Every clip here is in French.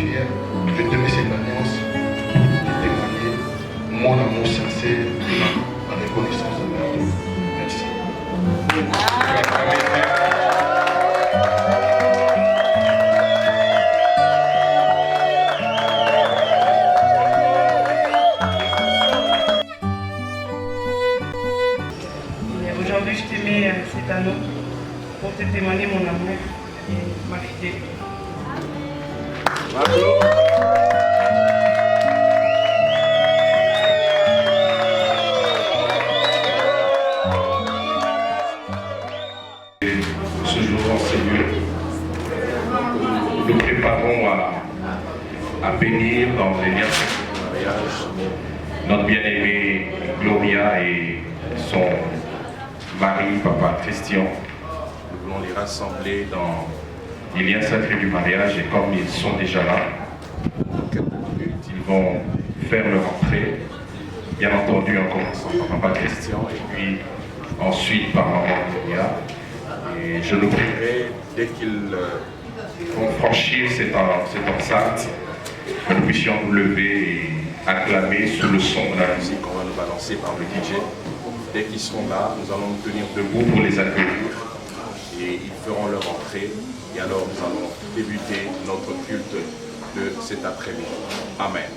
spirituelle, je te mets cette alliance pour témoigner mon amour sincère, la reconnaissance de mon Dieu. Merci. Aujourd'hui, je te mets cet anneau pour te témoigner mon amour et ma fidélité. Ce jour en Seigneur, nous préparons à bénir dans les liens de mariage notre bien-aimée Gloria et son mari, papa Christian. Nous voulons les rassembler dans les liens sacrés du mariage et comme ils sont déjà là, dans quelques minutes, ils vont faire leur entrée. Bien entendu, en commençant par papa Christian et puis ensuite par maman Gloria. Et je le prierai dès qu'ils vont franchir cette enceinte, que nous puissions nous lever et acclamer sous le son de la musique qu'on va nous balancer par le DJ. Dès qu'ils seront là, nous allons nous tenir debout pour les accueillir et ils feront leur entrée. Et alors nous allons débuter notre culte de cet après-midi. Amen.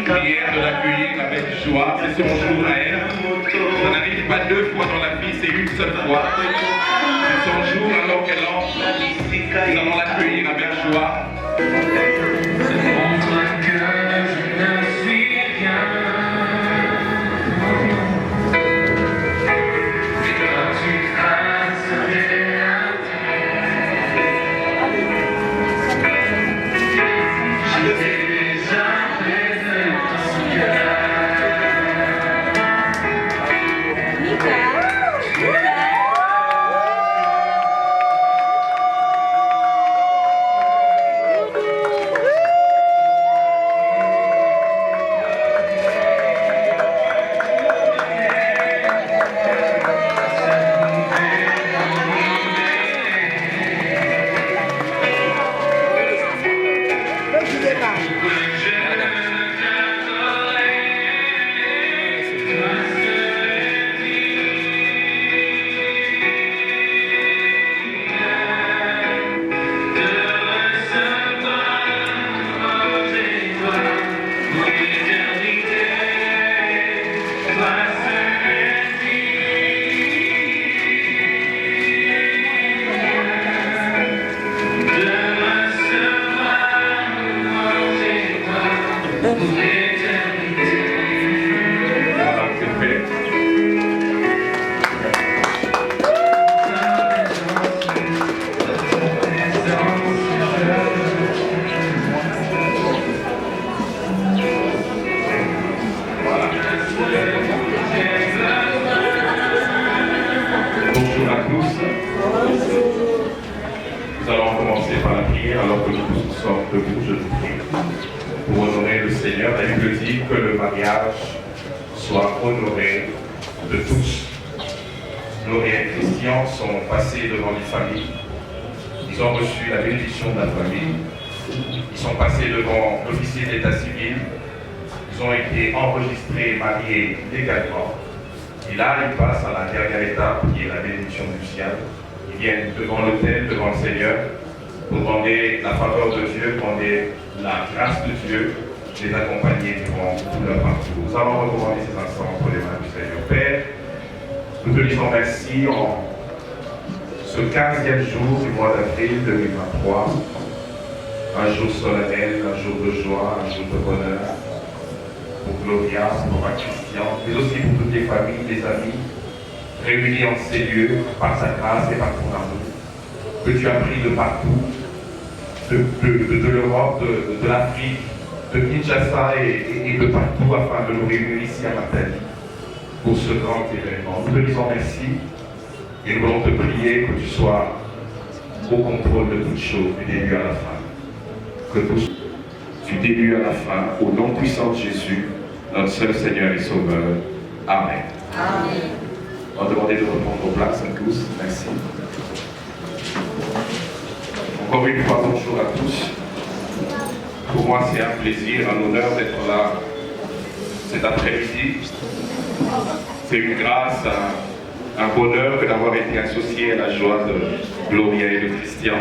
Prière de l'accueillir avec joie, c'est son jour à elle. Ça n'arrive pas deux fois dans la vie, c'est une seule fois. C'est son jour alors qu'elle entre. Nous allons l'accueillir avec joie. Bonjour à tous. Nous allons commencer par la prière alors que nous tous sommes debout, je vous prie, pour honorer le Seigneur. La Bible dit que le mariage soit honoré de tous. Gloria et Christian sont passés devant les familles. Ils ont reçu la bénédiction de la famille. Ils sont passés devant l'officier d'état civil. Ils ont été enregistrés et mariés légalement. Et là, ils passent à la dernière étape qui est la bénédiction nuptiale. Ils viennent devant l'autel, devant le Seigneur, pour demander la faveur de Dieu, demander la grâce de Dieu, les accompagner durant tout leur parcours. Nous allons recommander ces instants entre les mains du Seigneur. Père, nous te disons merci en ce 15e jour du mois d'avril 2023, un jour solennel, un jour de joie, un jour de bonheur, pour Gloria, pour Christian, mais aussi pour toutes les familles, les amis, réunis en ces lieux par sa grâce et par ton amour, que tu as pris de partout, de l'Europe, de l'Afrique, de Kinshasa et de partout afin de nous réunir ici à Matadi pour ce grand événement. Nous te disons merci et nous voulons te prier que tu sois au contrôle de toutes choses, du début à la fin. Que tout du début à la fin, au nom puissant de Jésus, notre seul Seigneur et Sauveur. Amen. Amen. On va demander de reprendre vos places à tous. Merci. Encore une fois, bonjour à tous. Pour moi, c'est un plaisir, un honneur d'être là cet après-midi. C'est une grâce, un bonheur que d'avoir été associé à la joie de Gloria et de Christian.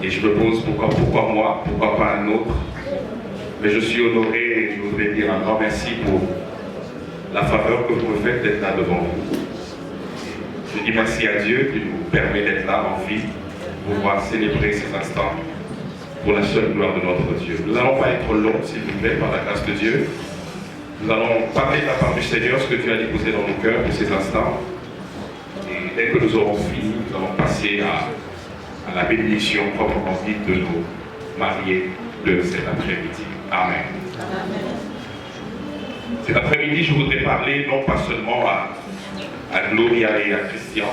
Et je me pose pourquoi moi, pourquoi pas un autre. Mais je suis honoré et je voudrais dire un grand merci pour la faveur que vous me faites d'être là devant vous. Je dis merci à Dieu qui nous permet d'être là en vie pour pouvoir célébrer ces instants pour la seule gloire de notre Dieu. Nous n'allons pas être longs, s'il vous plaît, par la grâce de Dieu. Nous allons parler de la part du Seigneur, ce que Dieu a déposé dans nos cœurs pour ces instants. Et dès que nous aurons fini, nous allons passer à la bénédiction proprement dite de nos mariés de cet après-midi. Amen. Cet après-midi, je voudrais parler non pas seulement à Gloria et à Christian,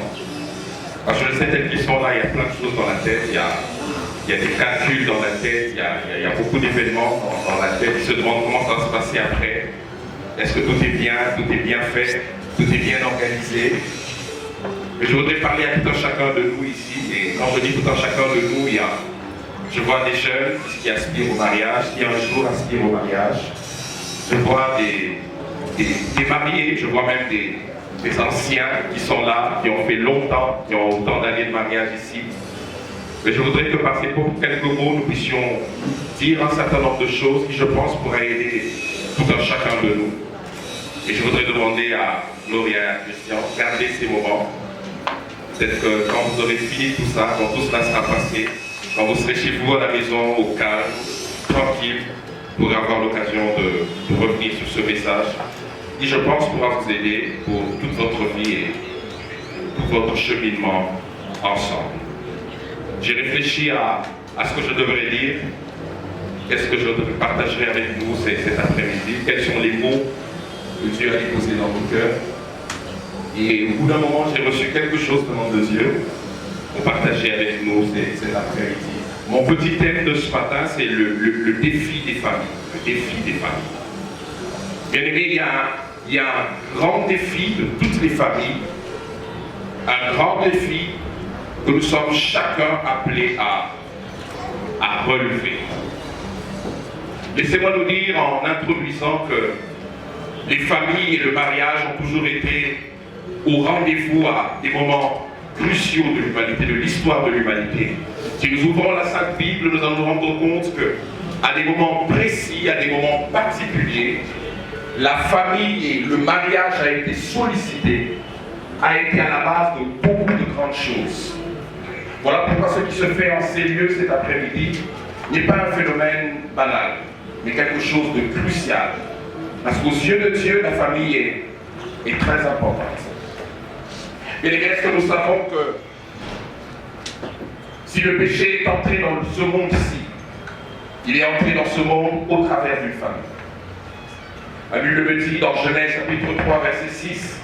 parce que je sais tels qu'ils sont là, il y a plein de choses dans la tête, il y a des calculs dans la tête, il y a beaucoup d'événements dans la tête, ils se demandent comment ça va se passer après. Est-ce que tout est bien fait, tout est bien organisé? Mais je voudrais parler à tout un chacun de nous ici, et quand je dis tout un chacun de nous, je vois des jeunes qui aspirent au mariage, qui un jour aspirent au mariage. Je vois des mariés, je vois même des anciens qui sont là, qui ont fait longtemps, qui ont autant d'années de mariage ici. Mais je voudrais que par ces quelques mots, nous puissions dire un certain nombre de choses qui, je pense, pourraient aider tout un chacun de nous. Et je voudrais demander à Gloria et à Christian, gardez ces moments. Peut-être que quand vous aurez fini tout ça, quand tout cela sera passé, quand vous serez chez vous à la maison, au calme, tranquille, vous pourrez avoir l'occasion de revenir sur ce message qui, je pense, pourra vous aider pour toute votre vie et tout votre cheminement ensemble. J'ai réfléchi à ce que je devrais dire, qu'est-ce que je partagerai avec vous cet après-midi, quels sont les mots que Dieu a déposés dans nos cœurs. Et au bout d'un moment, j'ai reçu quelque chose venant de Dieu pour partager avec nous cet après-midi. Mon petit thème de ce matin, c'est le défi des familles. Le défi des familles. Bien aimé, il y a un grand défi de toutes les familles, un grand défi que nous sommes chacun appelés à relever. Laissez-moi nous dire en introduisant que les familles et le mariage ont toujours été au rendez-vous à des moments cruciaux de l'humanité, de l'histoire de l'humanité. Si nous ouvrons la Sainte Bible, nous allons nous rendre compte qu'à des moments précis, à des moments particuliers, la famille et le mariage a été sollicité, a été à la base de beaucoup de grandes choses. Voilà pourquoi ce qui se fait en ces lieux cet après-midi n'est pas un phénomène banal, mais quelque chose de crucial. Parce qu'aux yeux de Dieu, la famille est très importante. Mais est-ce que nous savons que si le péché est entré dans ce monde-ci, il est entré dans ce monde au travers d'une famille. La Bible le dit dans Genèse chapitre 3, verset 6,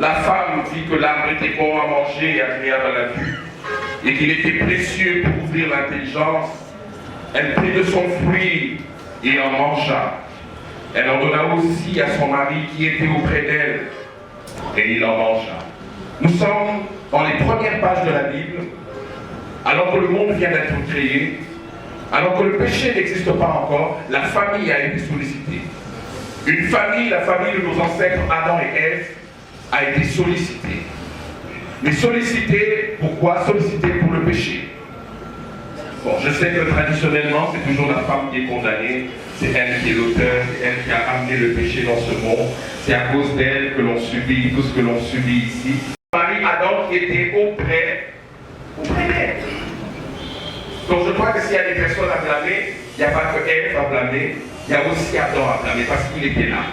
la femme vit que l'arbre était bon à manger et agréable à la vue, et qu'il était précieux pour ouvrir l'intelligence. Elle prit de son fruit et en mangea. Elle en donna aussi à son mari qui était auprès d'elle, et il en mangea. Nous sommes dans les premières pages de la Bible, alors que le monde vient d'être créé, alors que le péché n'existe pas encore, la famille a été sollicitée. Une famille, la famille de nos ancêtres Adam et Ève, a été sollicitée. Mais sollicitée, pourquoi? Sollicitée pour le péché. Bon, je sais que traditionnellement, c'est toujours la femme qui est condamnée, c'est elle qui est l'auteur, c'est elle qui a amené le péché dans ce monde, c'est à cause d'elle que l'on subit tout ce que l'on subit ici. Marie Adam qui était auprès d'elle. Donc je crois que s'il y a des personnes à blâmer, il n'y a pas que Ève à blâmer, il y a aussi Adam à blâmer parce qu'il était là.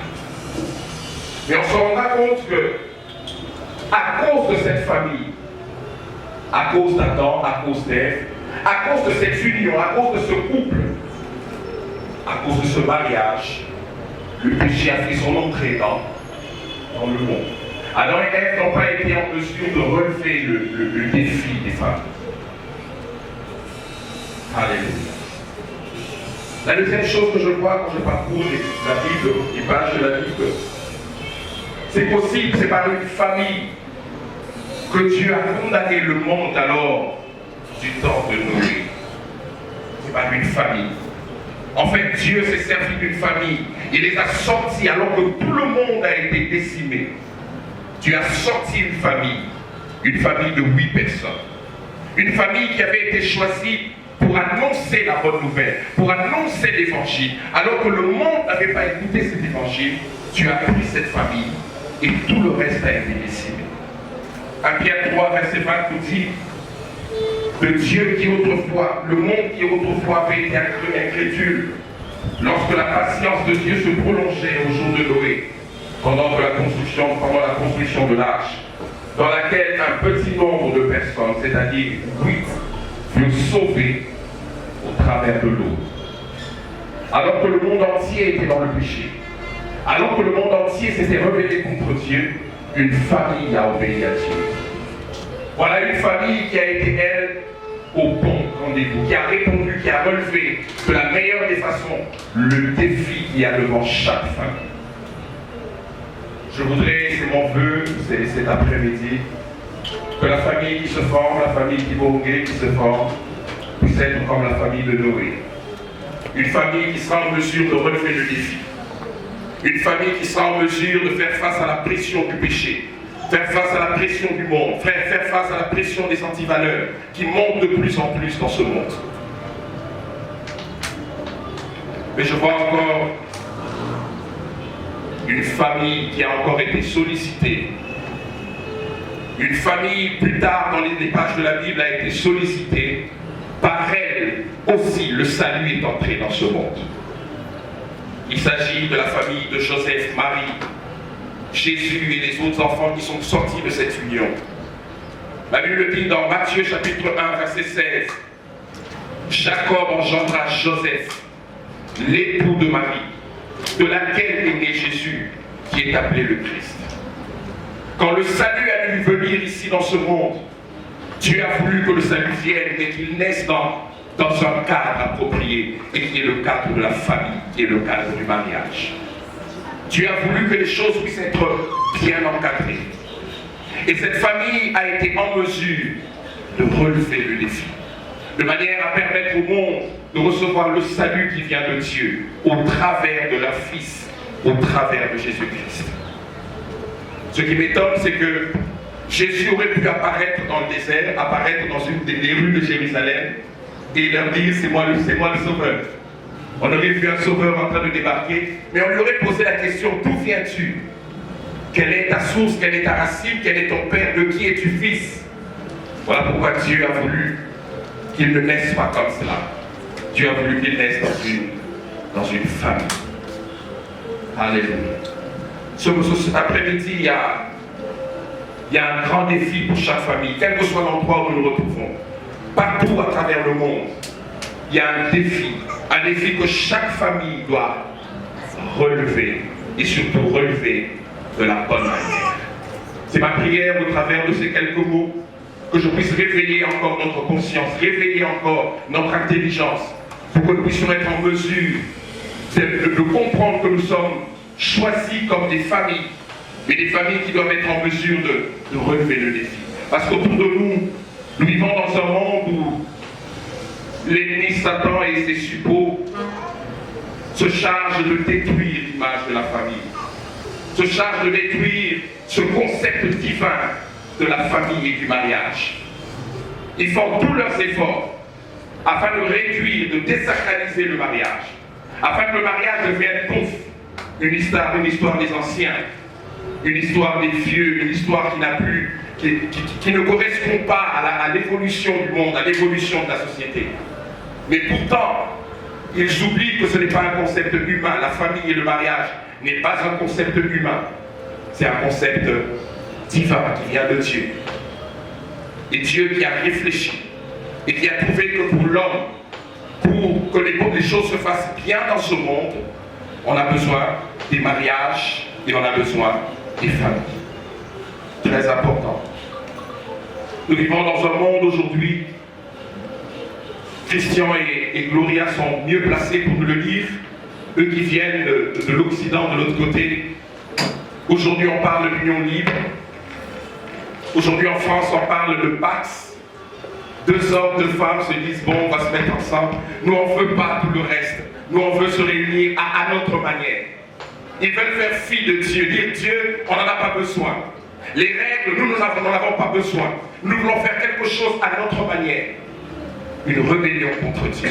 Mais on se rendra compte que, à cause de cette famille, à cause d'Adam, à cause d'Ève, À cause de cette union, à cause de ce couple, à cause de ce mariage, le péché a fait son entrée dans le monde. Adam et Ève n'ont pas été en mesure de relever le défi des femmes. Alléluia. La deuxième chose que je vois quand je parcours la Bible, les pages de la Bible, c'est possible, c'est par une famille que Dieu a condamné le monde alors du temps de Noé. C'est par une famille. En fait, Dieu s'est servi d'une famille. Il les a sortis alors que tout le monde a été décimé. Dieu a sorti une famille de 8 personnes. Une famille qui avait été choisie pour annoncer la bonne nouvelle, pour annoncer l'évangile. Alors que le monde n'avait pas écouté cet évangile, Dieu a pris cette famille et tout le reste a été décimé. 1 Pierre 3, verset 20 nous dit de Dieu qui autrefois, le monde qui autrefois avait été incrédule, lorsque la patience de Dieu se prolongeait au jour de Noé, pendant la construction de l'arche, dans laquelle un petit nombre de personnes, c'est-à-dire 8, furent sauvés au travers de l'eau. Alors que le monde entier était dans le péché, alors que le monde entier s'était rebellé contre Dieu, une famille a obéi à Dieu. Voilà une famille qui a été, elle, au bon rendez-vous, qui a répondu, qui a relevé de la meilleure des façons le défi qu'il y a devant chaque famille. Je voudrais, c'est mon vœu, cet après-midi, que la famille qui se forme, la famille Kiborongé qui se forme, puisse être comme la famille de Noé. Une famille qui sera en mesure de relever le défi. Une famille qui sera en mesure de faire face à la pression du péché, faire face à la pression du monde, faire face à la pression des antivaleurs qui montent de plus en plus dans ce monde. Mais je vois encore une famille qui a encore été sollicitée. Une famille, plus tard dans les pages de la Bible, a été sollicitée. Par elle aussi, le salut est entré dans ce monde. Il s'agit de la famille de Joseph, Marie, Jésus et les autres enfants qui sont sortis de cette union. La Bible le dit dans Matthieu chapitre 1, verset 16. Jacob engendra Joseph, l'époux de Marie, de laquelle est né Jésus, qui est appelé le Christ. Quand le salut a dû venir ici dans ce monde, Dieu a voulu que le salut vienne et qu'il naisse dans un cadre approprié, et qui est le cadre de la famille, qui est le cadre du mariage. Dieu a voulu que les choses puissent être bien encadrées. Et cette famille a été en mesure de relever le défi, de manière à permettre au monde de recevoir le salut qui vient de Dieu, au travers de leur Fils, au travers de Jésus-Christ. Ce qui m'étonne, c'est que Jésus aurait pu apparaître dans le désert, apparaître dans une des rues de Jérusalem, et leur dire, c'est moi le sauveur. On aurait vu un sauveur en train de débarquer, mais on lui aurait posé la question, d'où viens-tu? Quelle est ta source? Quelle est ta racine? Quel est ton père? De qui es-tu fils? Voilà pourquoi Dieu a voulu qu'il ne naisse pas comme cela. Dieu a voulu qu'il naisse dans une famille. Alléluia. Cet après-midi, il y a un grand défi pour chaque famille, quel que soit l'endroit où nous nous retrouvons. Partout à travers le monde, il y a un défi que chaque famille doit relever, et surtout relever de la bonne manière. C'est ma prière au travers de ces quelques mots, que je puisse réveiller encore notre conscience, réveiller encore notre intelligence, pour que nous puissions être en mesure de comprendre que nous sommes choisis comme des familles, mais des familles qui doivent être en mesure de relever le défi. Parce qu'autour de nous, nous vivons dans un monde où l'ennemi Satan et ses suppôts se chargent de détruire l'image de la famille, se chargent de détruire ce concept divin de la famille et du mariage. Ils font tous leurs efforts afin de réduire, de désacraliser le mariage, afin que le mariage devienne une histoire des anciens, une histoire des vieux, une histoire qui ne correspond pas à l'évolution du monde, à l'évolution de la société. Mais pourtant, ils oublient que ce n'est pas un concept humain. La famille et le mariage n'est pas un concept humain. C'est un concept divin qui vient de Dieu. Et Dieu qui a réfléchi et qui a prouvé que pour l'homme, pour que les choses se fassent bien dans ce monde, on a besoin des mariages et on a besoin des familles. Très important. Nous vivons dans un monde aujourd'hui, Christian et Gloria sont mieux placés pour nous le dire, eux qui viennent de l'Occident, de l'autre côté. Aujourd'hui on parle d'union libre, aujourd'hui en France on parle de Pax. 2 hommes, 2 femmes se disent bon, on va se mettre ensemble. Nous on ne veut pas tout le reste, nous on veut se réunir à notre manière. Ils veulent faire fi de Dieu, dire Dieu, on n'en a pas besoin. Les règles, nous n'en avons pas besoin. Nous voulons faire quelque chose à notre manière. Une rébellion contre Dieu.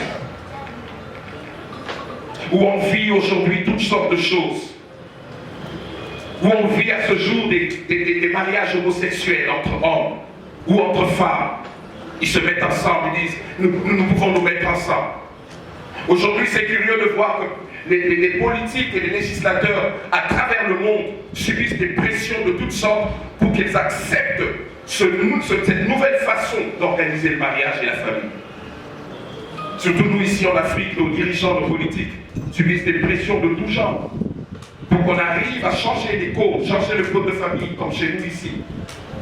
Où on vit aujourd'hui toutes sortes de choses. Où on vit à ce jour des mariages homosexuels entre hommes ou entre femmes. Ils se mettent ensemble, ils disent nous pouvons nous mettre ensemble. Aujourd'hui, c'est curieux de voir que les politiques et les législateurs à travers le monde subissent des pressions de toutes sortes pour qu'ils acceptent cette nouvelle façon d'organiser le mariage et la famille. Surtout nous ici en Afrique, nos dirigeants, nos politiques subissent des pressions de tout genre pour qu'on arrive à changer les codes, changer le code de famille comme chez nous ici.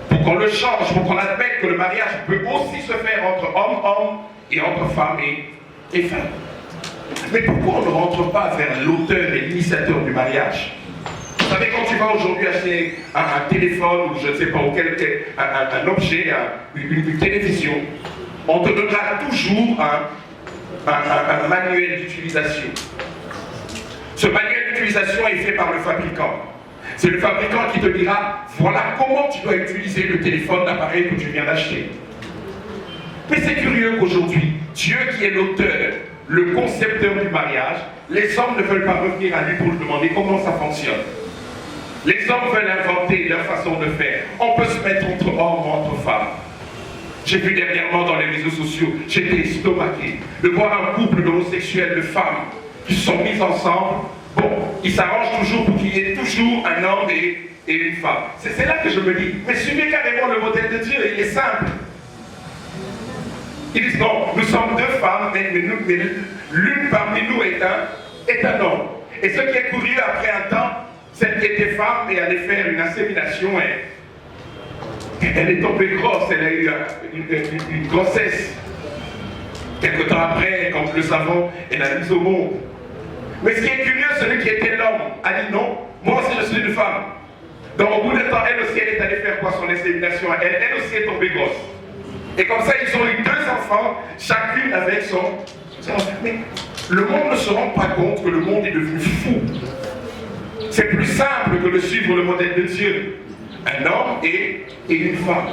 Pour qu'on le change, pour qu'on admette que le mariage peut aussi se faire entre hommes et entre femmes et femmes. Mais pourquoi on ne rentre pas vers l'auteur et l'initiateur du mariage? Vous savez, quand tu vas aujourd'hui acheter un téléphone ou je ne sais pas, un objet, une télévision, on te donnera toujours un manuel d'utilisation. Ce manuel d'utilisation est fait par le fabricant. C'est le fabricant qui te dira, voilà comment tu dois utiliser le téléphone, l'appareil que tu viens d'acheter. Mais c'est curieux qu'aujourd'hui, Dieu qui est l'auteur, le concepteur du mariage, les hommes ne veulent pas revenir à lui pour lui demander comment ça fonctionne. Les hommes veulent inventer leur façon de faire. On peut se mettre entre hommes ou entre femmes. J'ai vu dernièrement dans les réseaux sociaux, j'étais estomaqué de voir un couple d'homosexuels, de femmes, qui se sont mis ensemble. Bon, ils s'arrangent toujours pour qu'il y ait toujours un homme et une femme. C'est là que je me dis, mais suivez carrément le modèle de Dieu, il est simple. Ils disent non, nous sommes 2 femmes, mais l'une parmi nous est un homme. Et ce qui est curieux après un temps, celle qui était femme et allait faire une insémination, elle est tombée grosse, elle a eu une grossesse. Quelque temps après, quand nous le savons, elle a mis au monde. Mais ce qui est curieux, celui qui était l'homme a dit non, moi aussi je suis une femme. Donc au bout de temps, elle aussi, elle est allée faire quoi son insémination, elle aussi est tombée grosse. Et comme ça, ils ont eu 2 enfants, chacune avec son... Mais le monde ne se rend pas compte que le monde est devenu fou. C'est plus simple que de suivre le modèle de Dieu. Un homme et une femme.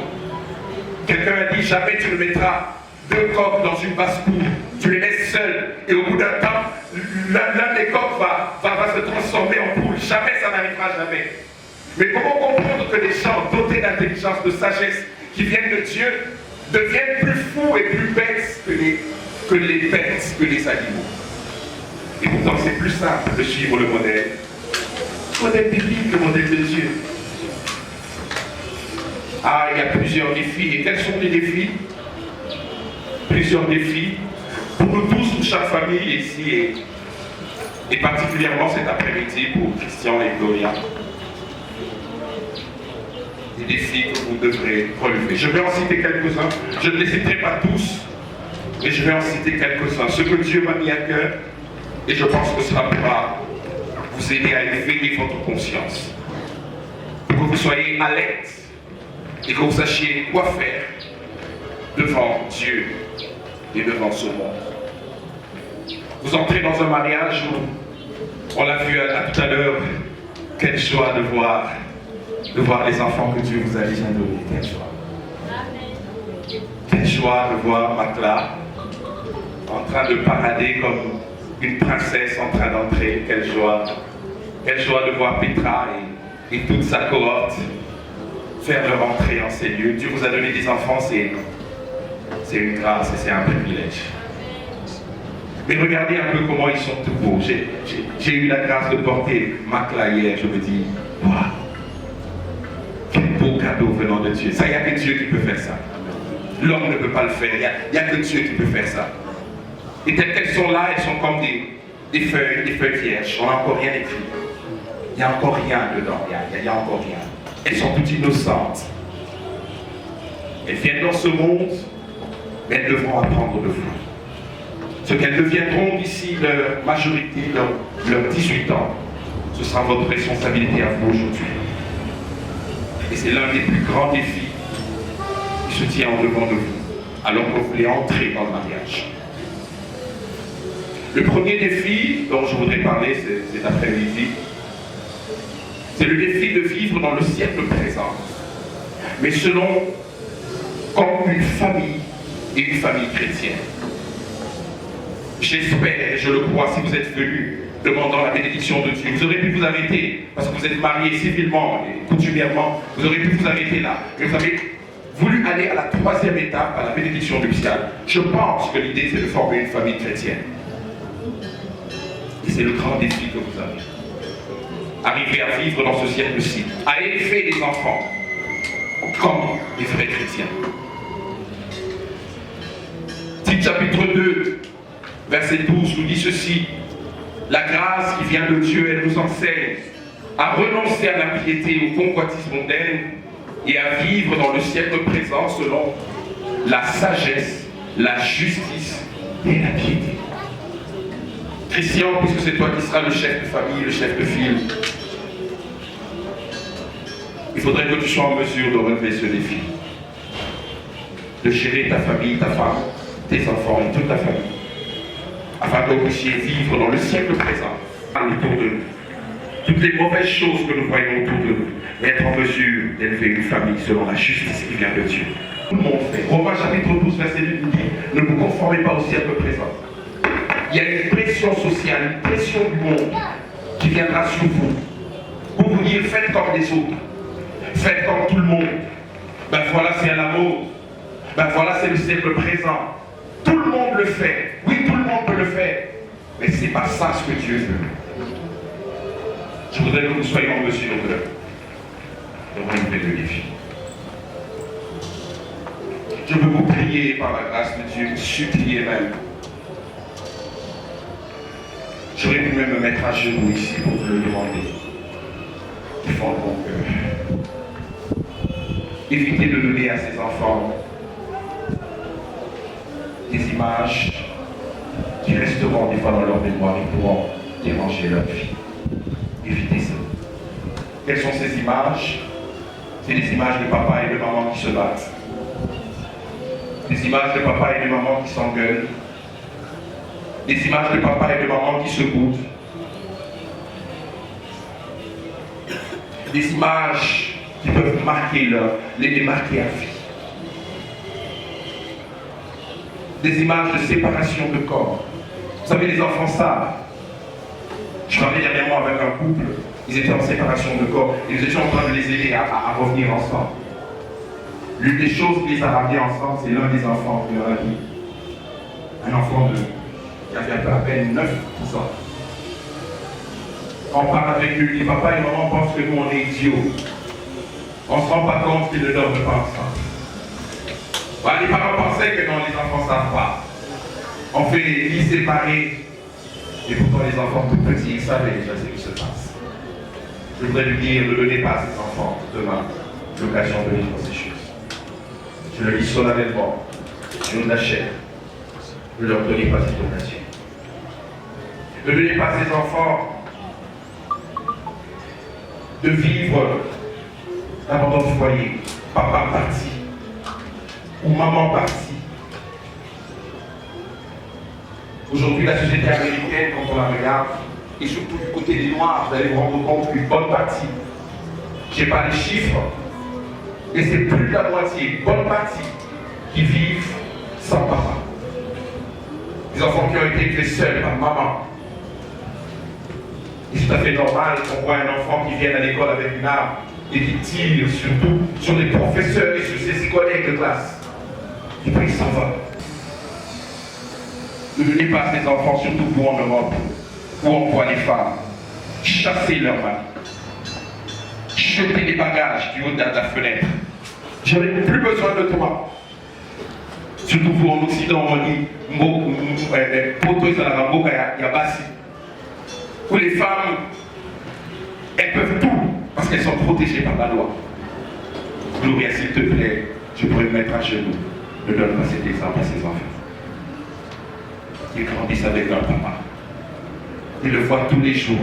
Quelqu'un a dit, jamais tu ne mettras 2 coqs dans une basse-cour. Tu les laisses seuls. Et au bout d'un temps, l'un des coqs va se transformer en poule. Jamais ça n'arrivera, jamais. Mais comment comprendre que les gens dotés d'intelligence, de sagesse, qui viennent de Dieu, deviennent plus fous et plus bêtes que les bêtes, que les animaux? Et pourtant, c'est plus simple de suivre le modèle. Le modèle biblique, le modèle de Dieu. Ah, il y a plusieurs défis. Et quels sont les défis? Plusieurs défis. Pour nous tous, pour chaque famille ici, et particulièrement cet après-midi pour Christian et Gloria. Des défis que vous devrez relever. Je vais en citer quelques-uns. Je ne les citerai pas tous, mais je vais en citer quelques-uns. Ce que Dieu m'a mis à cœur, et je pense que cela pourra vous aider à éveiller votre conscience. Pour que vous soyez alerte et que vous sachiez quoi faire devant Dieu et devant ce monde. Vous entrez dans un mariage où, on l'a vu tout à l'heure, quelle joie de voir les enfants que Dieu vous a déjà donnés. Quelle joie. Quelle joie de voir Makla en train de parader comme une princesse en train d'entrer. Quelle joie. Quelle joie de voir Petra et toute sa cohorte faire leur entrée en ces lieux. Dieu vous a donné des enfants, c'est une grâce et c'est un privilège. Mais regardez un peu comment ils sont tout beaux. J'ai eu la grâce de porter Makla hier, je me dis, waouh, quel beau cadeau venant de Dieu. Ça, il n'y a que Dieu qui peut faire ça. L'homme ne peut pas le faire. Il n'y a que Dieu qui peut faire ça. Et telles qu'elles sont là, elles sont comme des feuilles vierges. On n'a encore rien écrit. Il n'y a encore rien dedans. Il n'y a encore rien. Elles sont toutes innocentes. Elles viennent dans ce monde, mais elles devront apprendre de vous. Ce qu'elles deviendront d'ici leur majorité, leurs 18 ans, ce sera votre responsabilité à vous aujourd'hui. Et c'est l'un des plus grands défis qui se tient en devant de vous, alors que vous voulez entrer dans le mariage. Le premier défi dont je voudrais parler cet après-midi, c'est le défi de vivre dans le siècle présent, mais selon comme une famille et une famille chrétienne. J'espère et je le crois, si vous êtes venus demandant la bénédiction de Dieu, vous aurez pu vous arrêter, parce que vous êtes mariés civilement et coutumièrement, vous aurez pu vous arrêter là. Mais vous avez voulu aller à la troisième étape, à la bénédiction nuptiale. Je pense que l'idée, c'est de former une famille chrétienne. Et c'est le grand défi que vous avez. Arriver à vivre dans ce siècle-ci, à élever les enfants comme des vrais chrétiens. Tite chapitre 2, verset 12 nous dit ceci. La grâce qui vient de Dieu, elle nous enseigne à renoncer à l'impiété et aux convoitises mondaines et à vivre dans le siècle présent selon la sagesse, la justice et la piété. Christian, puisque c'est toi qui seras le chef de famille, le chef de file, il faudrait que tu sois en mesure de relever ce défi. De gérer ta famille, ta femme, tes enfants et toute ta famille, afin que vous puissiez vivre dans le siècle présent, autour de nous. Toutes les mauvaises choses que nous voyons autour de nous, et être en mesure d'élever une famille selon la justice qui vient de Dieu. Tout le monde fait. Romains chapitre 12, verset 2 nous dit, ne vous conformez pas au siècle présent. Il y a une pression sociale, une pression du monde qui viendra sur vous. Pour vous dire, faites comme les autres. Faites comme tout le monde. Ben voilà, c'est à la mode. Ben voilà, c'est le siècle présent. Tout le monde le fait. Oui, tout le monde peut le faire. Mais ce n'est pas ça ce que Dieu veut. Je voudrais que nous soyons en mesure de relever le défi. Je veux vous prier par la grâce de Dieu, vous supplier même. J'aurais pu même me mettre à genoux ici pour vous le demander. Du fond de mon cœur. Évitez de donner à ces enfants des images qui resteront des fois dans leur mémoire et pourront déranger leur vie. Évitez ça. Quelles sont ces images? C'est des images de papa et de maman qui se battent. Des images de papa et de maman qui s'engueulent. Des images de papa et de maman qui se goûtent. Des images qui peuvent marquer les marquer à vie. Des images de séparation de corps. Vous savez, les enfants savent. Je parlais dernièrement avec un couple, ils étaient en séparation de corps, et nous étions en train de les aider à revenir ensemble. L'une des choses qui les a ramenés ensemble, c'est l'un des enfants qui leur a dit, un enfant qui avait à peine 9-10 ans. On parle avec lui, dit papa et maman pensent que nous on est idiots. On ne se rend pas compte qu'ils ne dorment pas ensemble. Voilà, les parents pensaient que non, les enfants ne savent pas. On fait des lits séparés. Et pourtant les enfants tout petits, ils savaient déjà ce qui se passe. Je voudrais lui dire, ne donnez pas à ces enfants demain l'occasion de vivre ces choses. Je le dis solennellement, je nous l'achète. Ne leur donnez pas cette occasion. Ne donnez pas à ces enfants de vivre l'abandon du foyer, papa parti, ou maman partie. Aujourd'hui, la société américaine, quand on la regarde, et surtout du côté des Noirs, vous allez vous rendre compte qu'une bonne partie, je n'ai pas les chiffres, mais c'est plus de la moitié, une bonne partie, qui vivent sans papa. Des enfants qui ont été élevés seuls par maman. Et c'est tout à fait normal qu'on voit un enfant qui vient à l'école avec une arme et qui tire surtout sur les professeurs et sur ses collègues de classe. Et puis il s'en va. Ne donnez pas à ces enfants, surtout pour en Europe, où on voit les femmes chasser leurs mains, jeter des bagages du haut de la fenêtre. Je n'ai plus besoin de toi. Surtout pour en Occident, on dit où les femmes, elles peuvent tout parce qu'elles sont protégées par la loi. Gloria, s'il te plaît, je pourrais me mettre à genoux. Ne donne pas cet exemple à ses enfants. Ils grandissent avec leur papa. Ils le voient tous les jours.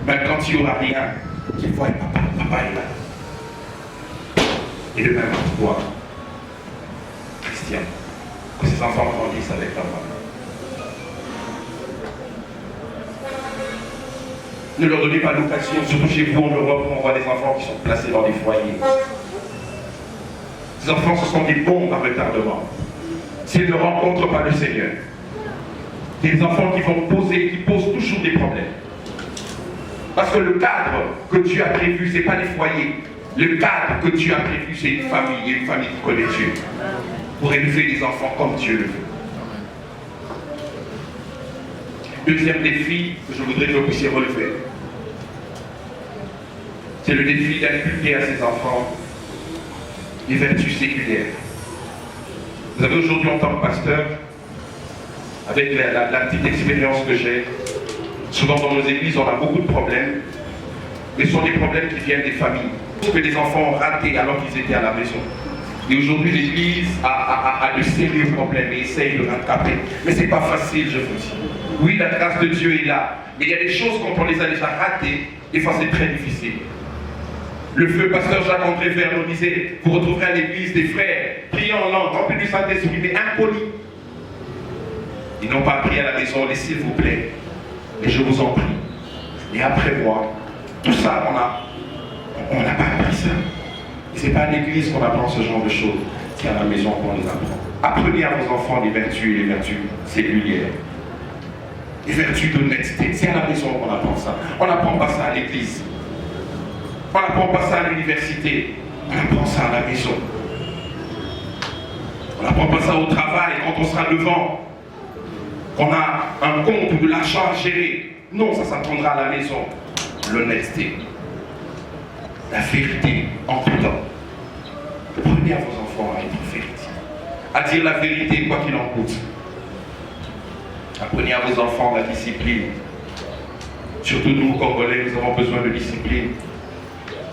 Même quand il n'y aura rien, ils voient papa, papa est là. Et de même pour toi, Christian, que ses enfants grandissent avec leur papa. Ne leur donnez pas l'occasion, surtout chez vous en Europe, où on voit des enfants qui sont placés dans des foyers. Ces enfants, ce sont des bombes à retardement. S'ils ne rencontrent pas le Seigneur, des enfants qui posent toujours des problèmes. Parce que le cadre que Dieu a prévu, ce n'est pas les foyers. Le cadre que Dieu a prévu, c'est une famille, et une famille qui connaît Dieu. Pour élever les enfants comme Dieu le veut. Deuxième défi que je voudrais que vous puissiez relever, c'est le défi d'inculquer à ses enfants les vertus séculières. Vous avez aujourd'hui en tant que pasteur, avec la petite expérience que j'ai, souvent dans nos églises on a beaucoup de problèmes, mais ce sont des problèmes qui viennent des familles, que les enfants ont raté alors qu'ils étaient à la maison. Et aujourd'hui l'église a de sérieux problèmes et essaye de rattraper. Mais ce n'est pas facile, je vous dis. Oui, la grâce de Dieu est là, mais il y a des choses quand on les a déjà ratées, des fois c'est très difficile. Le feu pasteur Jacques-André Vert nous disait, vous retrouverez à l'église des frères, priant en langue, remplis du Saint-Esprit, mais impolis. Ils n'ont pas appris à la maison, les s'il vous plaît, mais je vous en prie. Et après moi, tout ça, on n'a pas appris ça. Et ce n'est pas à l'église qu'on apprend ce genre de choses, c'est à la maison qu'on les apprend. Apprenez à vos enfants les vertus séculières. Les vertus d'honnêteté, c'est à la maison qu'on apprend ça. On n'apprend pas ça à l'église. On n'apprend pas ça à l'université. On apprend ça à la maison. On n'apprend pas ça au travail quand on sera devant. Qu'on a un compte ou de l'argent à gérer. Non, ça s'apprendra à la maison. L'honnêteté. La vérité en tout temps. Apprenez à vos enfants à être vérité. À dire la vérité quoi qu'il en coûte. Apprenez à vos enfants la discipline. Surtout nous, Congolais, nous avons besoin de discipline.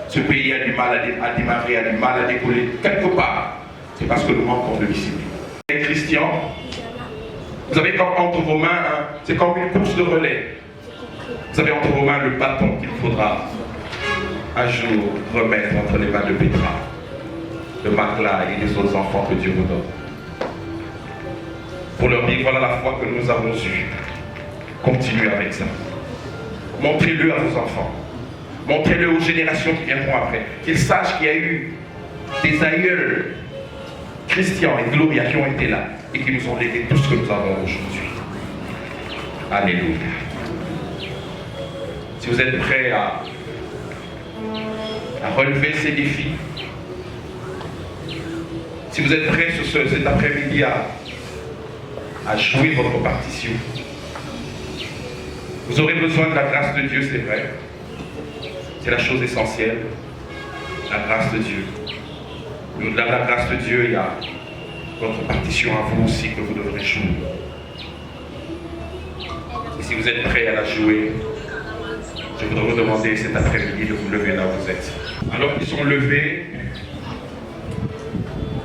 Ce pays a du mal à démarrer, a du mal à décoller. Quelque part, c'est parce que nous manquons de discipline. Les Christians, vous avez entre vos mains, c'est comme une course de relais. Vous avez entre vos mains le bâton qu'il faudra un jour remettre entre les mains de Pétra, de Macla et des autres enfants que Dieu vous donne. Pour leur dire, voilà la foi que nous avons eue. Continuez avec ça. Montrez-le à vos enfants. Montrez-le aux générations qui viendront après. Qu'ils sachent qu'il y a eu des aïeuls, Christian et Gloria, qui ont été là et qui nous ont légué tout ce que nous avons aujourd'hui. Alléluia. Si vous êtes prêts à relever ces défis, si vous êtes prêts cet après-midi à jouer votre partition, vous aurez besoin de la grâce de Dieu, c'est vrai. C'est la chose essentielle, la grâce de Dieu. Mais au-delà de la grâce de Dieu, il y a votre partition à vous aussi que vous devrez jouer. Et si vous êtes prêts à la jouer, je voudrais vous demander cet après-midi de vous lever là où vous êtes. Alors qu'ils sont levés,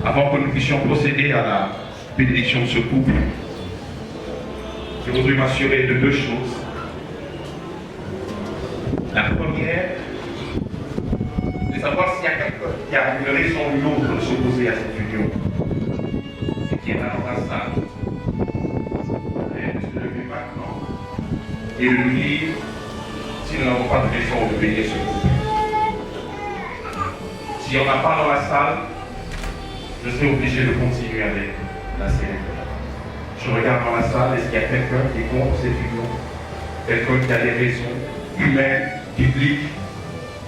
avant que nous puissions procéder à la bénédiction de ce couple, je voudrais m'assurer de deux choses. La première, c'est savoir s'il y a quelqu'un qui a une raison ou une autre de s'opposer à cette union et qui est là dans la salle. De se lever maintenant et de nous dire si nous n'avons pas de raison de bénir ce couple. Si on n'a pas dans la salle, je serai obligé de continuer avec la célébration. Je regarde dans la salle, est-ce qu'il y a quelqu'un qui est contre cette union? Quelqu'un qui a des raisons humaines, bibliques,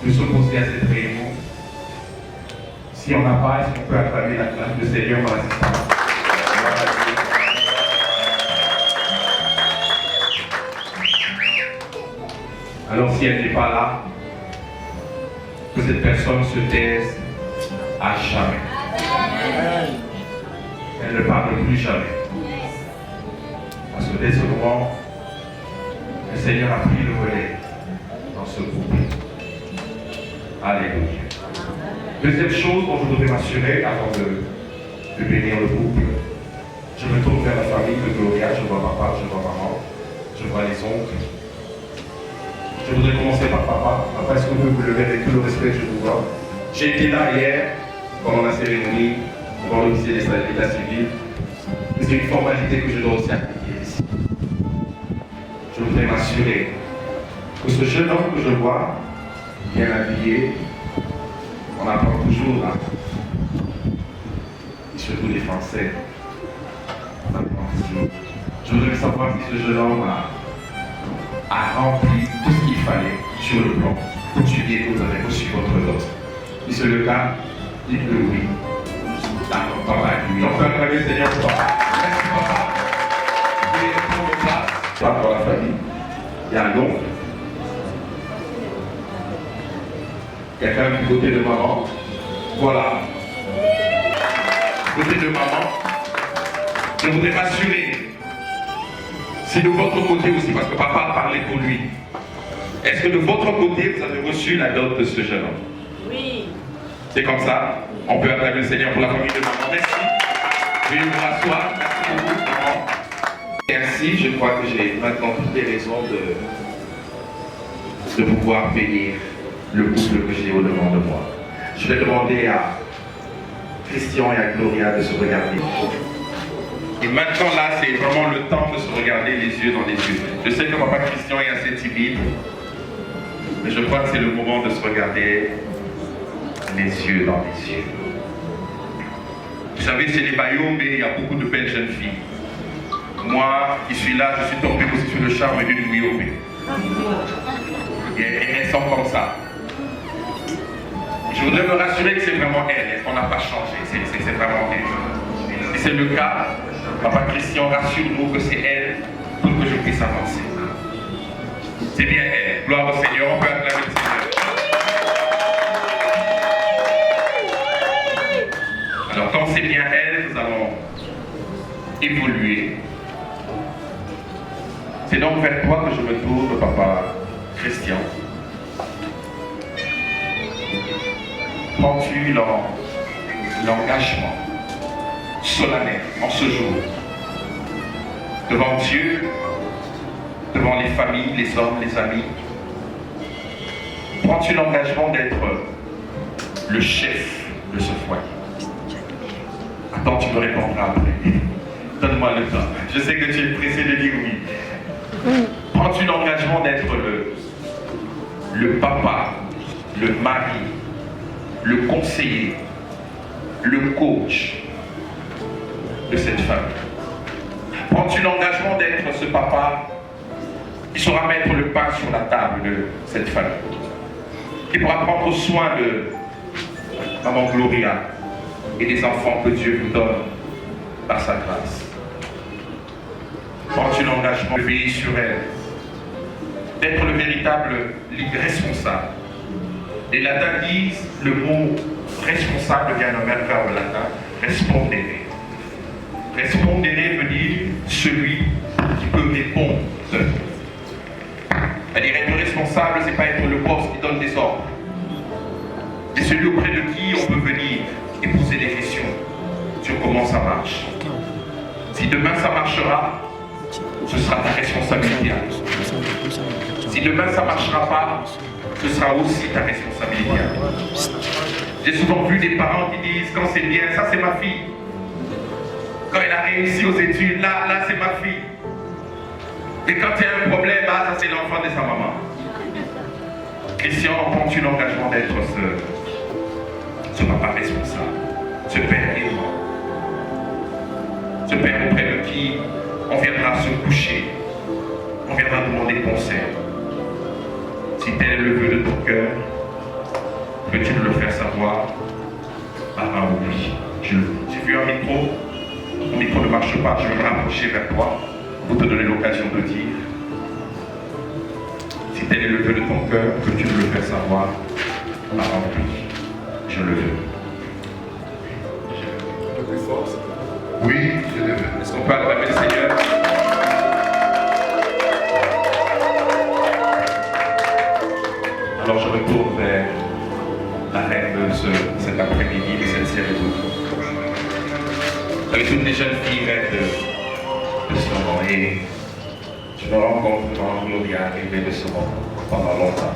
de s'opposer à cette réunion? Si on n'a pas, est-ce qu'on peut acclamer la grâce du Seigneur par l'assistance? Alors si elle n'est pas là, que cette personne se taise à jamais. elle ne parle plus jamais. Parce que dès ce moment, le Seigneur a pris le relais dans ce couple. Alléluia. Deuxième chose dont je voudrais m'assurer avant de bénir le couple, je me tourne vers la famille de Gloria, je vois papa, je vois maman, je vois les oncles. Je voudrais commencer par papa. Papa, est-ce que vous pouvez vous lever avec tout le respect que je vous vois? J'ai été là hier, pendant la cérémonie, devant l'officier d'état civil. C'est une formalité que je dois aussi appliquer ici. Je voudrais m'assurer que ce jeune homme que je vois, bien habillé, on apprend toujours là, et surtout les Français, on apprend toujours. Je voudrais savoir si ce jeune homme a rempli tout ce qu'il fallait sur le plan coutumier que vous avez reçu votre dot. Si c'est le cas, dites que oui. D'accord, papa, oui. On peut acclamer le Seigneur pour toi. Merci papa. Et pour le place, là pour la famille, il y a l'oncle. Quelqu'un du côté de maman. Voilà. Côté de maman. Je voudrais m'assurer. C'est de votre côté aussi, parce que papa a parlé pour lui. Est-ce que de votre côté, vous avez reçu la dot de ce jeune homme? Oui. C'est comme ça. On peut acclamer le Seigneur pour la famille de maman. Merci. Veuillez vous rasseoir. Merci beaucoup, maman. Et ainsi, je crois que j'ai maintenant toutes les raisons de pouvoir bénir le couple que j'ai au-devant de moi. Je vais demander à Christian et à Gloria de se regarder. Et maintenant là, c'est vraiment le temps de se regarder les yeux dans les yeux. Je sais que papa Christian est assez timide, mais je crois que c'est le moment de se regarder les yeux dans les yeux. Vous savez, chez les Bayombe, il y a beaucoup de belles jeunes filles. Moi, qui suis là, je suis tombé aussi sur le charme d'une Bayombe. Et elles sont comme ça. Je voudrais me rassurer que c'est vraiment elle, qu'on n'a pas changé, c'est vraiment elle. Si c'est le cas, papa Christian, rassure-nous que c'est elle pour que je puisse avancer. C'est bien elle. Gloire au Seigneur, on peut acclamer le Seigneur. Alors, comme c'est bien elle, nous allons évoluer. C'est donc vers toi que je me tourne, papa Christian. Prends-tu l'engagement solennel en ce jour devant Dieu, devant les familles, les hommes, les amis? Prends-tu l'engagement d'être le chef de ce foyer? Attends, tu me répondras après. Donne-moi le temps. Je sais que tu es pressé de dire oui. Prends-tu l'engagement d'être le papa, le mari, le conseiller, le coach de cette famille? Prends-tu l'engagement d'être ce papa qui saura mettre le pain sur la table de cette famille, qui pourra prendre soin de maman Gloria et des enfants que Dieu vous donne par sa grâce? Prends-tu l'engagement de veiller sur elle, d'être le véritable responsable? Les latins disent, le mot responsable vient d'un verbe latin, respondere. Respondere veut dire celui qui peut répondre. C'est-à-dire être responsable, c'est pas être le boss qui donne des ordres. C'est celui auprès de qui on peut venir et poser des questions sur comment ça marche. Si demain ça marchera, ce sera ta responsabilité. Si demain ça ne marchera pas, ce sera aussi ta responsabilité. J'ai souvent vu des parents qui disent, quand c'est bien, ça c'est ma fille. Quand elle a réussi aux études, là c'est ma fille. Et quand il y a un problème, ça c'est l'enfant de sa maman. Christian, prends-tu l'engagement d'être ce papa responsable, ce père aimant, ce père auprès de qui on viendra se coucher, on viendra demander conseil. Si tel est le vœu de ton cœur, peux-tu me le faire savoir? Oui, j'ai vu un micro, mon micro ne marche pas, je vais me rapprocher vers toi pour te donner l'occasion de dire. Si tel est le vœu de ton cœur, peux-tu me le faire savoir? Oui, je le veux. Un peu plus fort. Oui, je le veux. Est-ce qu'on peut acclamer le Seigneur? Alors je retourne vers la reine de cet après-midi, de cette cérémonie. Avec toutes les jeunes filles reines de ce moment. Et je me rends compte quand Gloria est arrivée de ce moment pendant longtemps.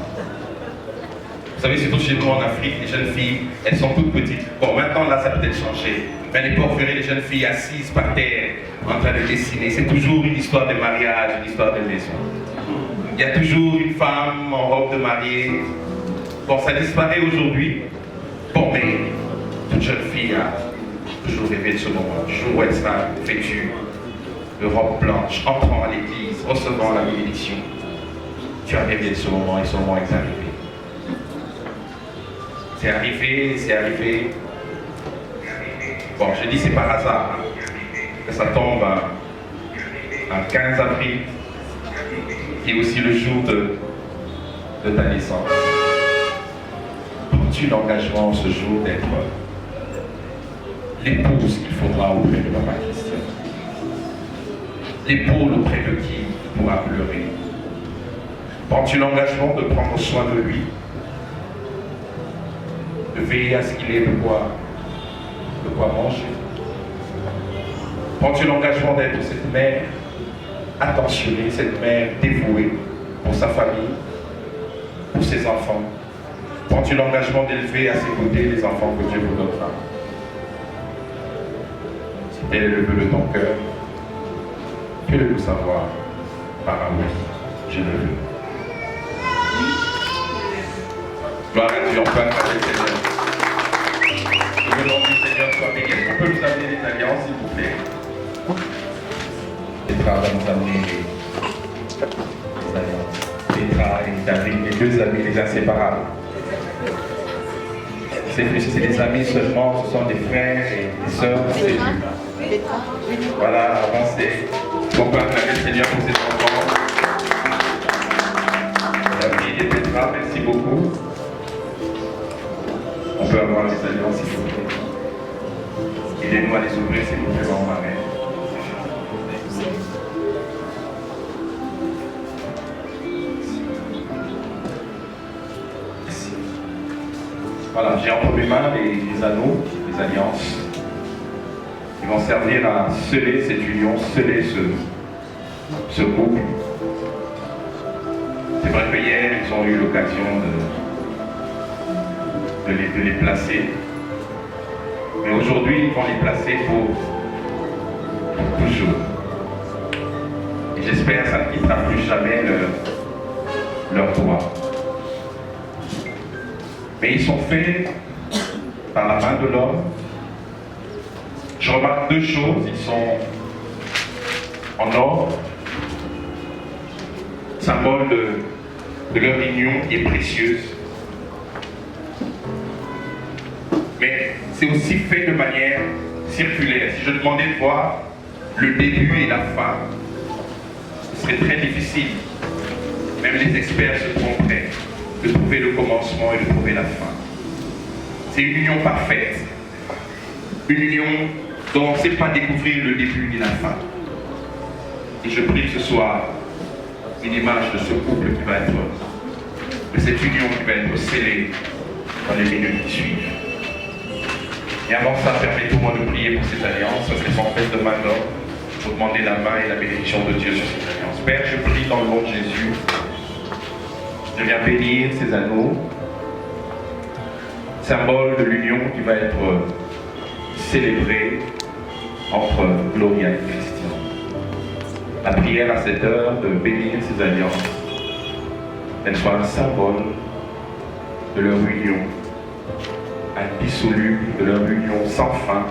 Vous savez, surtout chez nous en Afrique, les jeunes filles, elles sont toutes petites. Bon, maintenant, là, ça a peut-être changé. Mais à l'époque, vous verrez les jeunes filles assises par terre, en train de dessiner. C'est toujours une histoire de mariage, une histoire de maison. Il y a toujours une femme en robe de mariée. Bon, ça disparaît aujourd'hui. Bon, mais toute jeune fille a toujours rêvé de ce moment. Du jour où elle sera vêtue de robe blanche, entrant à l'église, recevant la bénédiction. Tu as rêvé de ce moment et ce moment est arrivé. C'est arrivé, c'est arrivé. Bon, je dis c'est par hasard que ça tombe en 15 avril, qui est aussi le jour de ta naissance. Prends-tu l'engagement ce jour d'être l'épouse qu'il faudra auprès de Papa Christian? L'épaule auprès de qui il pourra pleurer? Prends-tu l'engagement de prendre soin de lui? De veiller à ce qu'il ait de quoi manger? Prends-tu l'engagement d'être cette mère attentionnée, cette mère dévouée pour sa famille, pour ses enfants? Prends-tu l'engagement d'élever à ses côtés les enfants que Dieu vous donnera? Si tel est le vœu de ton cœur, fais-le nous savoir par amour. Je le veux. Gloire à Dieu, on peut acclamer le Seigneur. Que le nom du Seigneur soit béni. Est-ce qu'on peut nous amener les alliances, s'il vous plaît? Petra va nous amener les alliances. Petra et David, les deux amis, les inséparables. C'est plus, c'est des amis seulement, ce sont des frères et des sœurs, c'est Dieu. Voilà, avancez. On peut acclamer le Seigneur pour ses enfants. David et Petra, merci beaucoup. On peut avoir les alliances, s'il vous plaît. Aidez-nous à les ouvrir, s'il vous plaît, ma mère. Merci. Voilà, j'ai entre mes mains les anneaux, les alliances, qui vont servir à sceller cette union, sceller ce couple. C'est vrai que hier, ils ont eu l'occasion de les placer. Mais aujourd'hui, ils vont les placer pour toujours. Et j'espère que ça ne quittera plus jamais leur doigt. Mais ils sont faits par la main de l'homme. Je remarque deux choses. Ils sont en or, symbole de leur union qui est précieuse. Mais c'est aussi fait de manière circulaire. Si je demandais de voir le début et la fin, ce serait très difficile. Même les experts se tromperaient de trouver le commencement et de trouver la fin. C'est une union parfaite. Une union dont on ne sait pas découvrir le début ni la fin. Et je prie que ce soit une image de ce couple qui va être, de cette union qui va être scellée dans les minutes qui suivent. Et avant ça, permettez-moi de prier pour ces alliances, parce qu'elles sont faites de main d'homme, pour demander la main et la bénédiction de Dieu sur ces alliances. Père, je prie dans le nom de Jésus, je viens bénir ces anneaux, symbole de l'union qui va être célébrée entre Gloria et Christian. La prière à cette heure de bénir ces alliances, elle soit un symbole de leur union indissoluble, de leur union sans fin,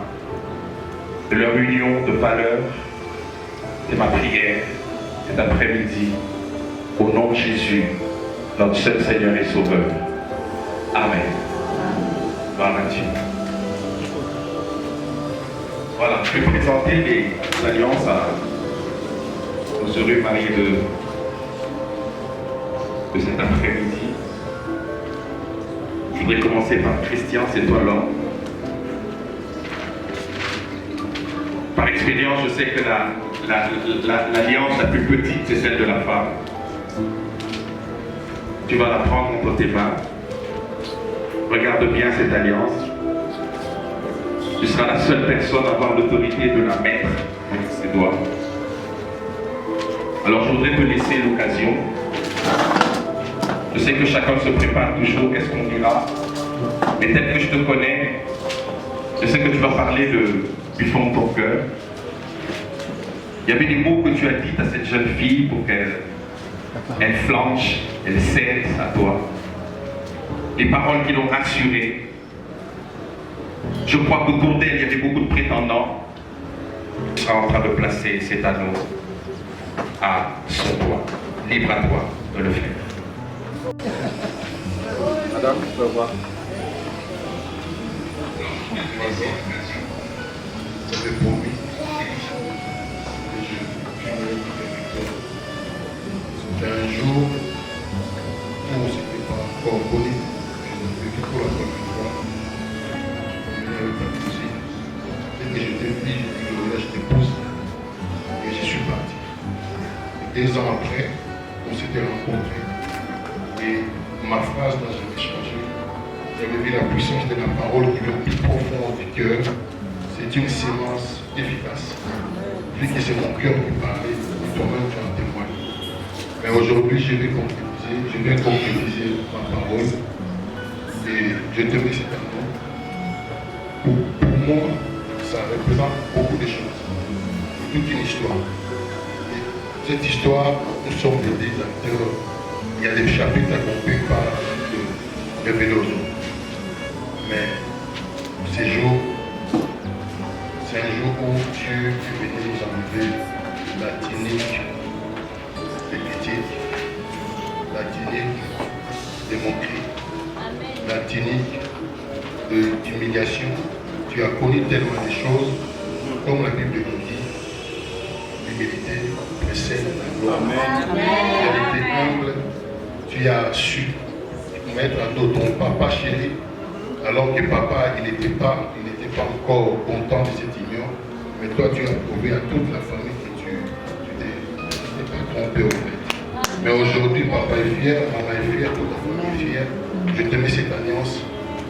de leur union de valeurs. C'est ma prière cet après-midi, au nom de Jésus, notre seul Seigneur et Sauveur. Amen. Gloire à Dieu. Voilà, je vais présenter les alliances à nos heureux mariés de cet après-midi. Je voudrais commencer par Christian, c'est toi l'homme. Par Par expérience, je sais que l'alliance la plus petite, c'est celle de la femme. Tu vas la prendre entre tes mains. Regarde bien cette alliance. Tu seras la seule personne à avoir l'autorité de la mettre avec ses doigts. Alors je voudrais te laisser l'occasion. Je sais que chacun se prépare toujours, qu'est-ce qu'on dira. Mais tel que je te connais, je sais que tu vas parler du fond de ton cœur. Il y avait des mots que tu as dit à cette jeune fille pour qu'elle flanche, elle cède à toi. Les paroles qui l'ont rassurée. Je crois qu'autour d'elle, il y avait beaucoup de prétendants. Tu seras en train de placer cet anneau à son doigt. Libre à toi de le faire. Madame, tu peux voir. J'avais promis que je c'était un jour où on ne s'était pas encore connu. Je l'ai vécu pour la première fois. Je n'avais pas de soucis. Dès que j'étais petit, j'ai dit que je t'épouse. Et je suis parti. Et 2 ans après, on s'était rencontrés. Et ma phrase n'a jamais changé. J'avais vu la puissance de la parole qui vient au plus profond du cœur. C'est une sémence efficace. Vu que c'est mon cœur qui parlait, et toi-même tu en témoignes. Mais aujourd'hui, je vais concrétiser ma parole. Et je te mets cet amour. Pour moi, ça représente beaucoup de choses. C'est toute une histoire. Et cette histoire, nous sommes des acteurs. Il y a des chapitres à qu'on ne peut pas révéler aux autres. Mais ces jours, c'est un jour où Dieu est venu nous enlever la clinique de critique, la clinique de moquerie, la clinique d'humiliation. Tu as connu tellement de choses, comme la Bible nous dit, l'humilité précède la gloire. Tu as été humble, tu as su mettre à dos ton papa chéri, alors que papa, il n'était pas encore content de cette union, mais toi tu as prouvé à toute la famille que tu t'es pas trompé au fait. Mais aujourd'hui, papa est fier, maman est fière, toute la famille est fière. Je te mets cette alliance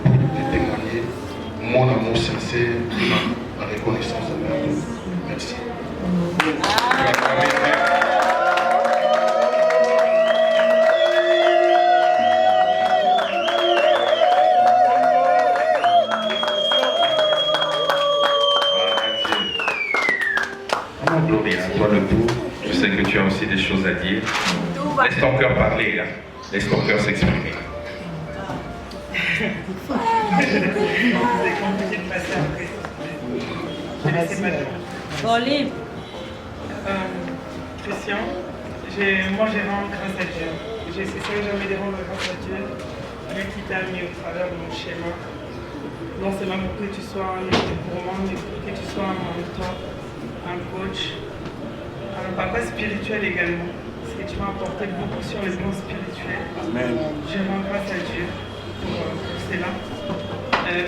pour te témoigner mon amour sincère, ma reconnaissance envers toi. Merci. Toi le tout, je sais que tu as aussi des choses à dire. Laisse ton cœur parler, hein. Laisse ton cœur s'exprimer. C'est compliqué de passer après. Je vais laisser madame. Christian, moi j'ai rendu grâce à Dieu. J'ai cessé jamais de rendre grâce à Dieu. Dieu qui t'a mis au travers de mon schéma. Non seulement pour que tu sois un époux pour moi, mais pour que tu sois un mentor, un coach, un papa spirituel également. Parce que tu m'as apporté beaucoup sur les plans spirituels. Amen. Je rends grâce à Dieu pour cela.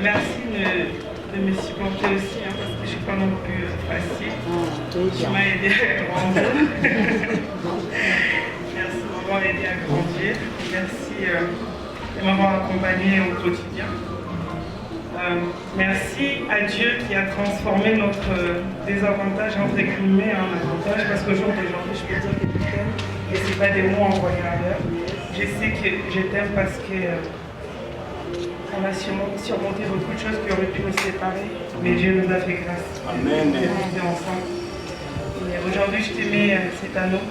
Merci de me supporter aussi, hein, parce que je ne suis pas non plus facile. Tu m'as aidé à grandir. Merci de m'avoir aidé à grandir. Merci de m'avoir accompagné au quotidien. Merci à Dieu qui a transformé notre désavantage entre guillemets en avantage, parce qu'au jour d'aujourd'hui, je peux dire que je t'aime et ce n'est pas des mots envoyés ailleurs. Je sais que je t'aime parce que on a surmonté beaucoup de choses qui auraient pu nous séparer, mais Dieu nous a fait grâce. Amen. On est rentrés ensemble. Et aujourd'hui, je te mets cet anneau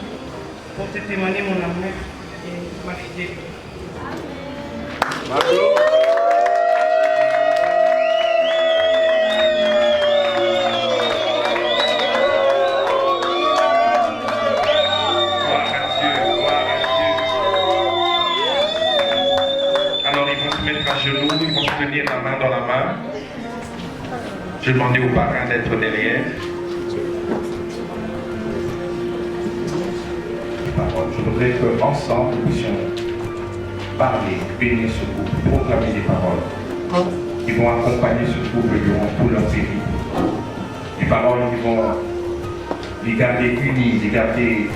pour te témoigner mon amour et ma fidélité. Bravo. Genoux, ils vont se tenir la main dans la main. Je vais demander au parrain d'être derrière. Je voudrais qu'ensemble nous puissions parler, bénir ce couple, proclamer des paroles qui vont accompagner ce couple durant tout leur périple. Et paroles qui vont les garder unis, les garder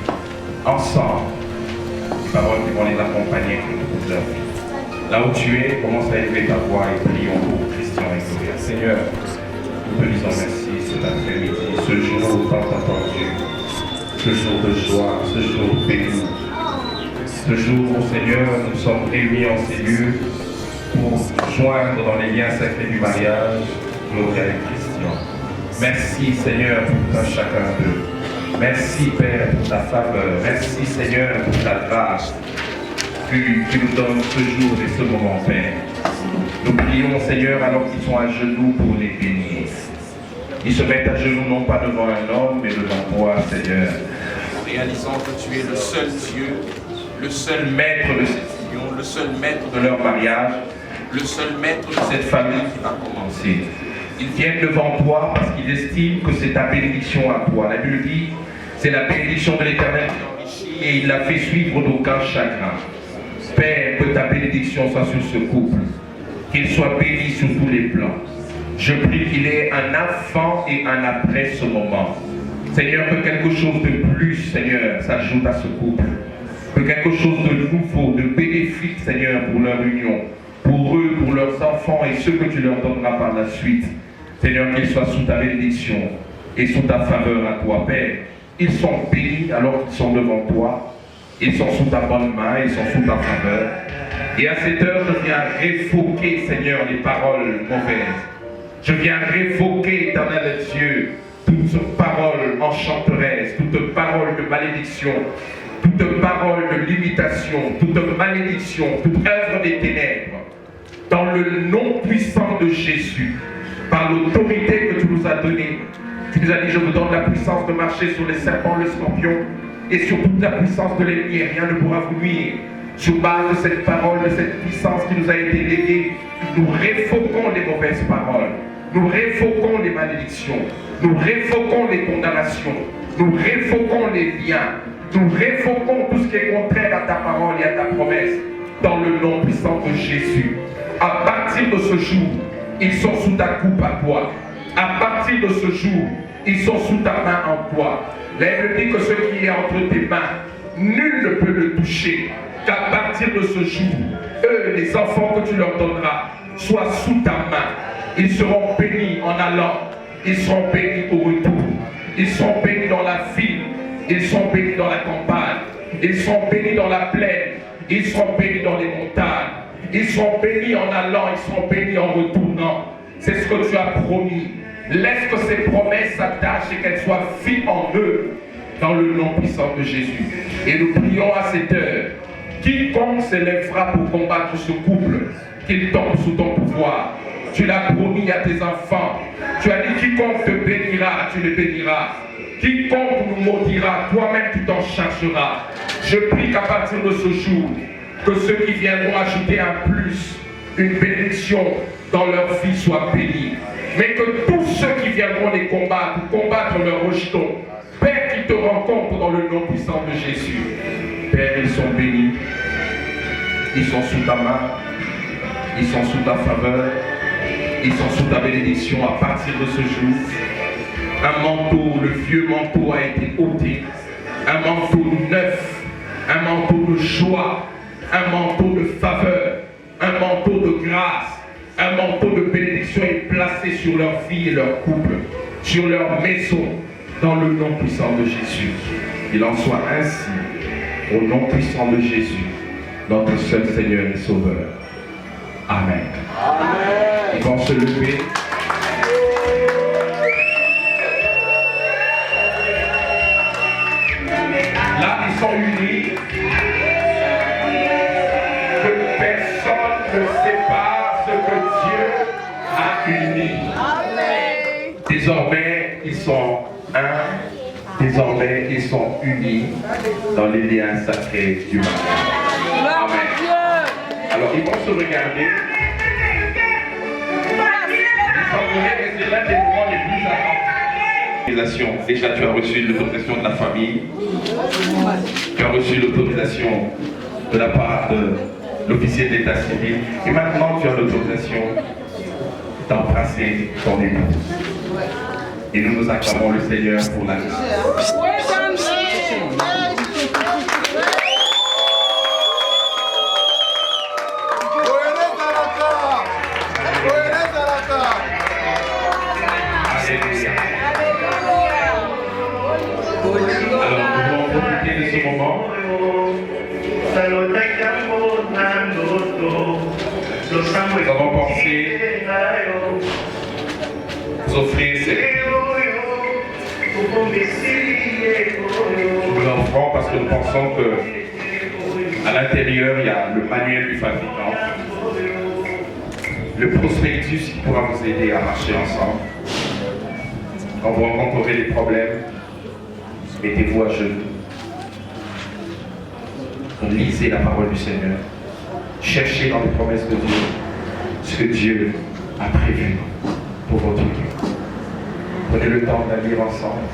ensemble. Des paroles qui vont les accompagner toute leur vie. Là où tu es, commence à élever ta voix et prions pour Christian et Gloria. Seigneur, nous te disons merci cet après-midi, ce jour tant attendu, ce jour de joie, ce jour béni. Ce jour, mon Seigneur, nous sommes réunis en ces lieux pour joindre dans les liens sacrés du mariage Gloria et Christian. Merci Seigneur pour chacun d'eux. Merci Père pour ta faveur. Merci Seigneur pour ta grâce. Tu nous donnes ce jour et ce moment, Père. Nous prions, Seigneur, alors qu'ils sont à genoux pour les bénir. Ils se mettent à genoux non pas devant un homme, mais devant toi, Seigneur. En réalisant que tu es le seul Dieu, le seul maître de cette union, le seul maître de leur mariage, le seul maître de cette famille qui va commencer. Ils viennent devant toi parce qu'ils estiment que c'est ta bénédiction à toi. La Bible dit, c'est la bénédiction de l'Éternel qui enrichit et il l'a fait suivre d'aucun chagrin. Père, que ta bénédiction soit sur ce couple, qu'il soit béni sur tous les plans. Je prie qu'il ait un avant et un après ce moment. Seigneur, que quelque chose de plus, Seigneur, s'ajoute à ce couple. Que quelque chose de nouveau, de bénéfique, Seigneur, pour leur union, pour eux, pour leurs enfants et ceux que tu leur donneras par la suite. Seigneur, qu'ils soient sous ta bénédiction et sous ta faveur à toi, Père. Ils sont bénis alors qu'ils sont devant toi. Ils sont sous ta bonne main, ils sont sous ta faveur. Et à cette heure, je viens révoquer, Seigneur, les paroles mauvaises. Je viens révoquer, éternel Dieu, toute parole enchanteresse, toute parole de malédiction, toute parole de limitation, toute malédiction, toute œuvre des ténèbres. Dans le nom puissant de Jésus, par l'autorité que tu nous as donnée, tu nous as dit, je vous donne la puissance de marcher sur les serpents, les scorpions, et sur toute la puissance de l'ennemi, rien ne pourra vous nuire. Sur base de cette parole, de cette puissance qui nous a été léguée, nous révoquons les mauvaises paroles, nous révoquons les malédictions, nous révoquons les condamnations, nous révoquons les liens, nous révoquons tout ce qui est contraire à ta parole et à ta promesse, dans le nom puissant de Jésus. À partir de ce jour, ils sont sous ta coupe à toi. À partir de ce jour, ils sont sous ta main en toi. La Bible dit que ce qui est entre tes mains, nul ne peut le toucher. Qu'à partir de ce jour, eux, les enfants que tu leur donneras, soient sous ta main. Ils seront bénis en allant. Ils seront bénis au retour. Ils seront bénis dans la ville. Ils seront bénis dans la campagne. Ils seront bénis dans la plaine. Ils seront bénis dans les montagnes. Ils seront bénis en allant. Ils seront bénis en retournant. C'est ce que tu as promis. Laisse que ces promesses s'attachent et qu'elles soient vives en eux, dans le nom puissant de Jésus. Et nous prions à cette heure, quiconque s'élèvera pour combattre ce couple, qu'il tombe sous ton pouvoir. Tu l'as promis à tes enfants. Tu as dit, quiconque te bénira, tu le béniras. Quiconque nous maudira, toi-même tu t'en chargeras. Je prie qu'à partir de ce jour, que ceux qui viendront ajouter un plus, une bénédiction dans leur vie soient bénis. Mais que tous ceux qui viendront les combattre, combattre leurs rejetons, Père, qu'ils te rencontrent dans le nom puissant de Jésus. Père, ils sont bénis. Ils sont sous ta main. Ils sont sous ta faveur. Ils sont sous ta bénédiction à partir de ce jour. Un manteau, le vieux manteau a été ôté. Un manteau neuf. Un manteau de joie. Un manteau de faveur. Un manteau de grâce. Un manteau de bénédiction est placé sur leur vie et leur couple, sur leur maison, dans le nom puissant de Jésus. Il en soit ainsi, au nom puissant de Jésus, notre seul Seigneur et Sauveur. Amen. Amen. Ils vont se lever. Là, ils sont unis. Que personne ne sépare ce que Dieu a uni. Amen. Désormais, ils sont un. Désormais, ils sont unis dans les liens sacrés du mariage. Amen. Alors, ils vont se regarder. Il semblerait que c'est l'un des moments les plus importants. Déjà, tu as reçu l'autorisation de la famille. Tu as reçu l'autorisation de la part de l'officier d'état civil. Et maintenant, tu as l'autorisation d'embrasser ton épouse. Et nous acclamons le Seigneur pour la vie. Alors, nous allons profiter de ce moment. Nous avons pensé vous offrir nous offrons parce que nous pensons que à l'intérieur il y a le manuel du fabricant, le prospectus qui pourra vous aider à marcher ensemble. Quand vous rencontrerez des problèmes, mettez-vous à genoux, lisez la parole du Seigneur, cherchez dans les promesses de Dieu ce que Dieu a prévu pour votre vie. Prenez le temps de la lire ensemble.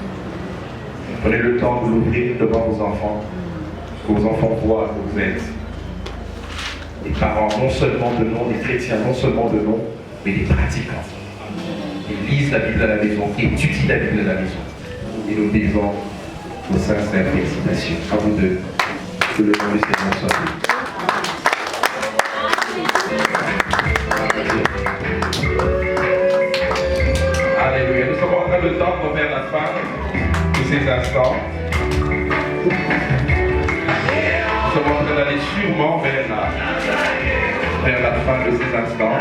Prenez le temps de l'ouvrir devant vos enfants, que vos enfants voient que vous êtes des parents non seulement de nom, des chrétiens non seulement de nom, mais des pratiquants. Ils lisent la Bible à la maison, étudient la Bible à la maison. Et nous disons nos sincères félicitations à vous deux. Que le nom du Seigneur soit béni. Alléluia. Nous sommes en train de tendre vers la fin de ces instants. Nous sommes en train d'aller sûrement vers la fin de ces instants.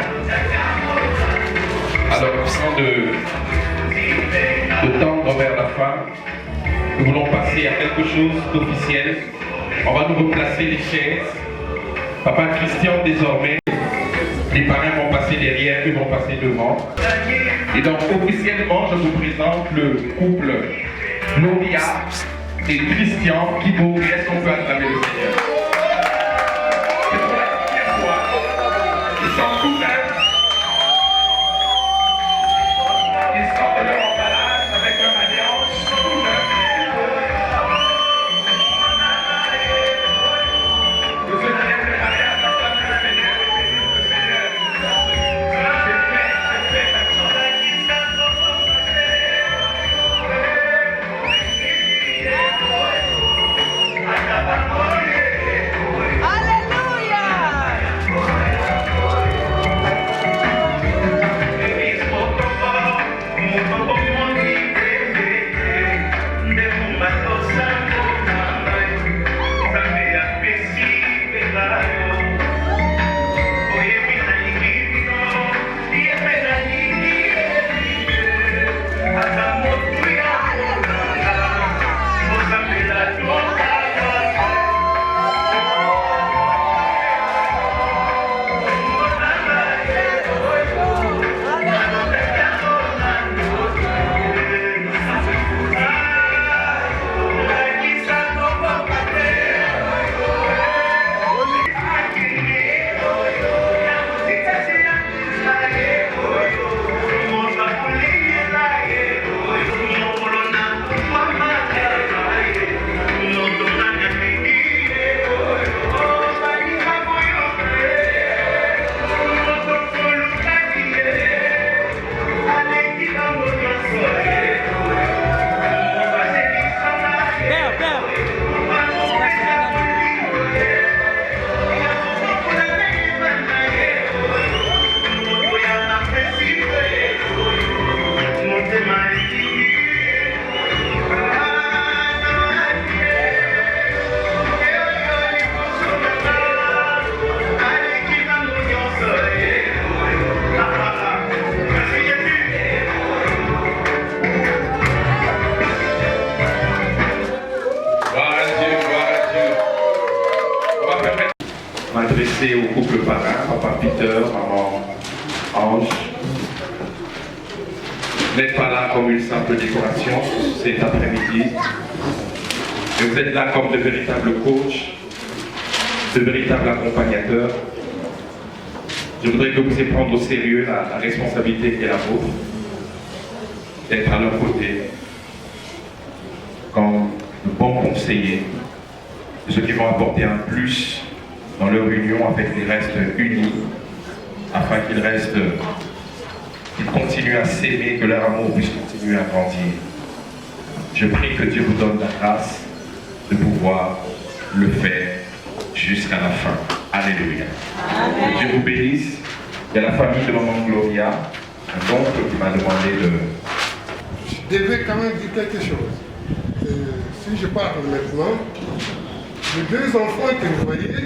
Alors, sans de tendre vers la fin, nous voulons passer à quelque chose d'officiel. On va nous replacer les chaises. Papa Christian, désormais, les parrains vont passer derrière, eux vont passer devant. Et donc, officiellement, je vous présente le couple Gloria et Christian qui vont. Est-ce qu'on peut acclamer le Seigneur? C'est pour la première fois. Ils sont tout là. Ils sortent de leur emballage avec leur alliance tout neuf. Nous sommes allés préparer à la place du Seigneur et bénir le Seigneur. C'est fait maintenant. M'adresser au couple parrain, papa Peter, maman Ange. Vous n'êtes pas là comme une simple décoration cet après-midi, mais vous êtes là comme de véritables coachs, de véritables accompagnateurs. Je voudrais que vous puissiez prendre au sérieux la responsabilité qui est la vôtre, d'être à leur côté, comme de bons conseillers, ceux qui vont apporter un plus dans leur union afin qu'ils restent unis, afin qu'ils restent qu'ils continuent à s'aimer, que leur amour puisse continuer à grandir. Je prie que Dieu vous donne la grâce de pouvoir le faire jusqu'à la fin. Alléluia. Amen. Que Dieu vous bénisse. Il y a la famille de Maman Gloria, un oncle qui m'a demandé de... Je devais quand même dire quelque chose. Si je parle maintenant, les deux enfants que vous voyez,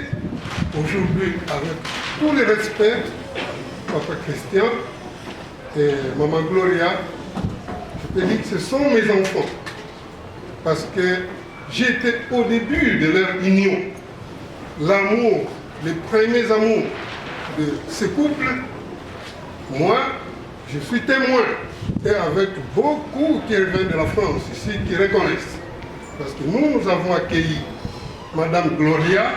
aujourd'hui, avec tout le respect, Papa Christian et Maman Gloria, je peux dire que ce sont mes enfants. Parce que j'étais au début de leur union. L'amour, les premiers amours de ce couple, moi, je suis témoin. Et avec beaucoup qui reviennent de la France ici, qui reconnaissent. Parce que nous avons accueilli Madame Gloria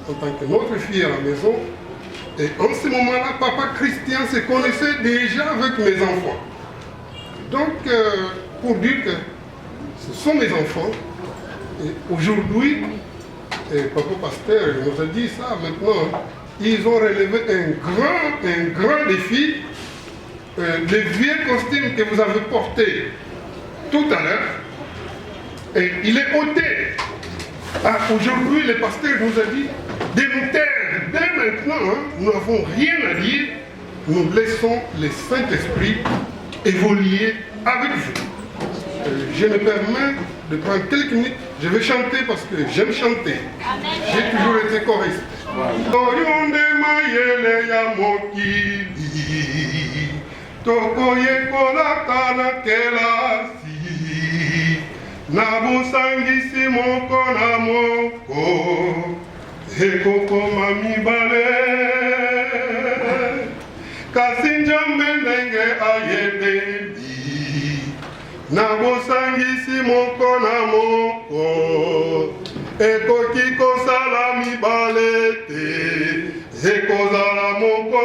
en tant que notre fille à la maison. Et en ce moment-là, Papa Christian se connaissait déjà avec mes enfants. Donc, pour dire que ce sont mes enfants, et aujourd'hui, Papa Pasteur nous a dit ça maintenant, ils ont relevé un grand défi. Les vieux costumes que vous avez portés tout à l'heure, et il est ôté. Aujourd'hui, le pasteur nous a dit de nous taire. Dès maintenant, nous n'avons rien à dire. Nous laissons le Saint-Esprit évoluer avec vous. Je me permets de prendre quelques minutes. Je vais chanter parce que j'aime chanter. J'ai toujours été choriste. Tokoyekola na kelasi nabosangisi moko na moko ekokoma mibale kasi nzambe ndenge ayebeli nabosangisi moko na moko ekoki kosala mibale te ekozala moko.